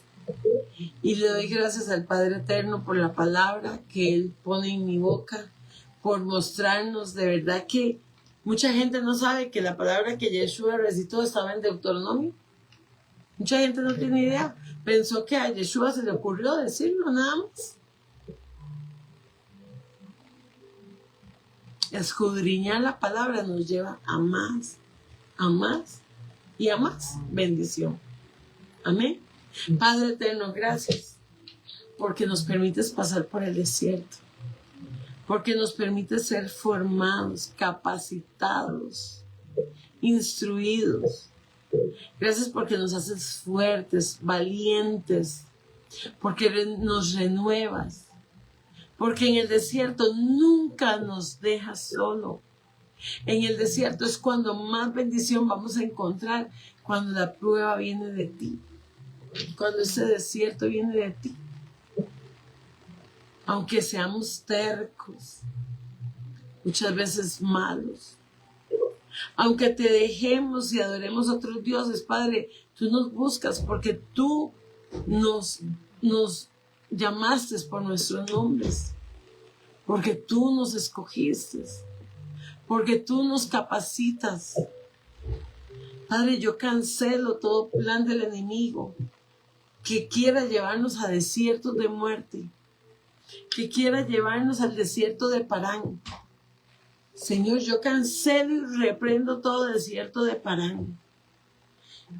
Y le doy gracias al Padre Eterno por la palabra que Él pone en mi boca, por mostrarnos de verdad que mucha gente no sabe que la palabra que Yeshua recitó estaba en Deuteronomio. Mucha gente no tiene idea. Pensó que a Yeshua se le ocurrió decirlo nada más. Escudriñar la palabra nos lleva a más y a más bendición. Amén. Padre Eterno, gracias porque nos permites pasar por el desierto, porque nos permites ser formados, capacitados, instruidos. Gracias porque nos haces fuertes, valientes, porque nos renuevas, porque en el desierto nunca nos dejas solo. En el desierto es cuando más bendición vamos a encontrar, cuando la prueba viene de ti, cuando ese desierto viene de ti. Aunque seamos tercos, muchas veces malos, aunque te dejemos y adoremos a otros dioses, Padre, tú nos buscas porque tú nos llamaste por nuestros nombres, porque tú nos escogiste, porque tú nos capacitas. Padre, yo cancelo todo plan del enemigo que quiera llevarnos a desiertos de muerte, que quiera llevarnos al desierto de Parán. Señor, yo cancelo y reprendo todo desierto de Parán.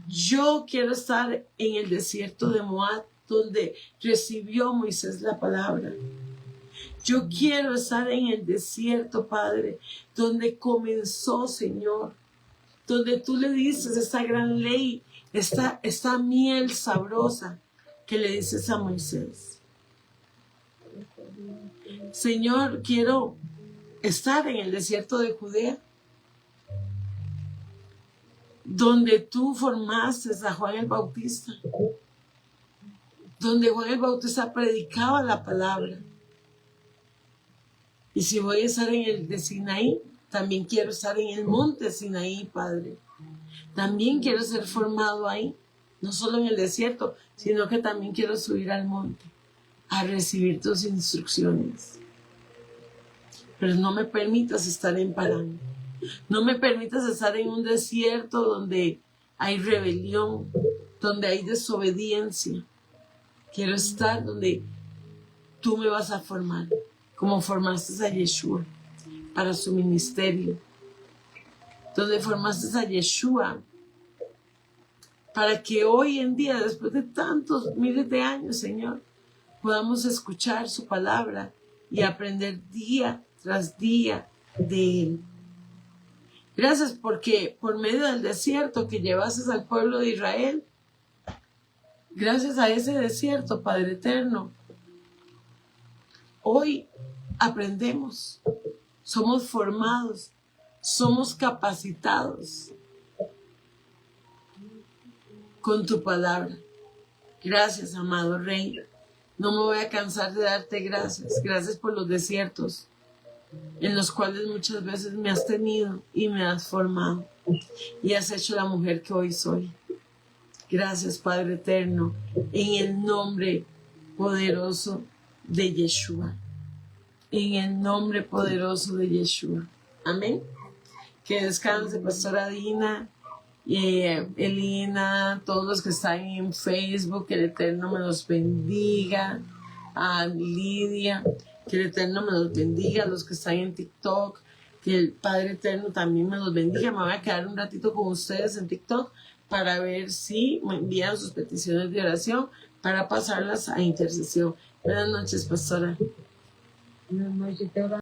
Yo quiero estar en el desierto de Moab, donde recibió Moisés la palabra. Yo quiero estar en el desierto, Padre, donde comenzó, Señor, donde tú le dices esta gran ley, esta miel sabrosa que le dices a Moisés. Señor, quiero estar en el desierto de Judea, donde tú formaste a Juan el Bautista, donde Juan el Bautista predicaba la palabra. Y si voy a estar en el de Sinaí, también quiero estar en el monte Sinaí, Padre. También quiero ser formado ahí, no solo en el desierto, sino que también quiero subir al monte a recibir tus instrucciones. Pero no me permitas estar en Parán. No me permitas estar en un desierto donde hay rebelión, donde hay desobediencia. Quiero estar donde tú me vas a formar, como formaste a Yeshua para su ministerio, donde formaste a Yeshua para que hoy en día, después de tantos miles de años, Señor, podamos escuchar su palabra y aprender día tras día de Él. Gracias porque por medio del desierto que llevaste al pueblo de Israel, gracias a ese desierto, Padre eterno, hoy aprendemos, somos formados, somos capacitados con tu palabra. Gracias, amado Rey. No me voy a cansar de darte gracias. Gracias por los desiertos en los cuales muchas veces me has tenido y me has formado y has hecho la mujer que hoy soy. Gracias, Padre eterno, en el nombre poderoso de Yeshua. En el nombre poderoso de Yeshua. Amén. Que descanse, Pastora Dina, Elina, todos los que están en Facebook, que el Eterno me los bendiga. A Lidia, que el Eterno me los bendiga. Los que están en TikTok, que el Padre Eterno también me los bendiga. Me voy a quedar un ratito con ustedes en TikTok para ver si me envían sus peticiones de oración para pasarlas a intercesión. Buenas noches, Pastora. Buenas noches, te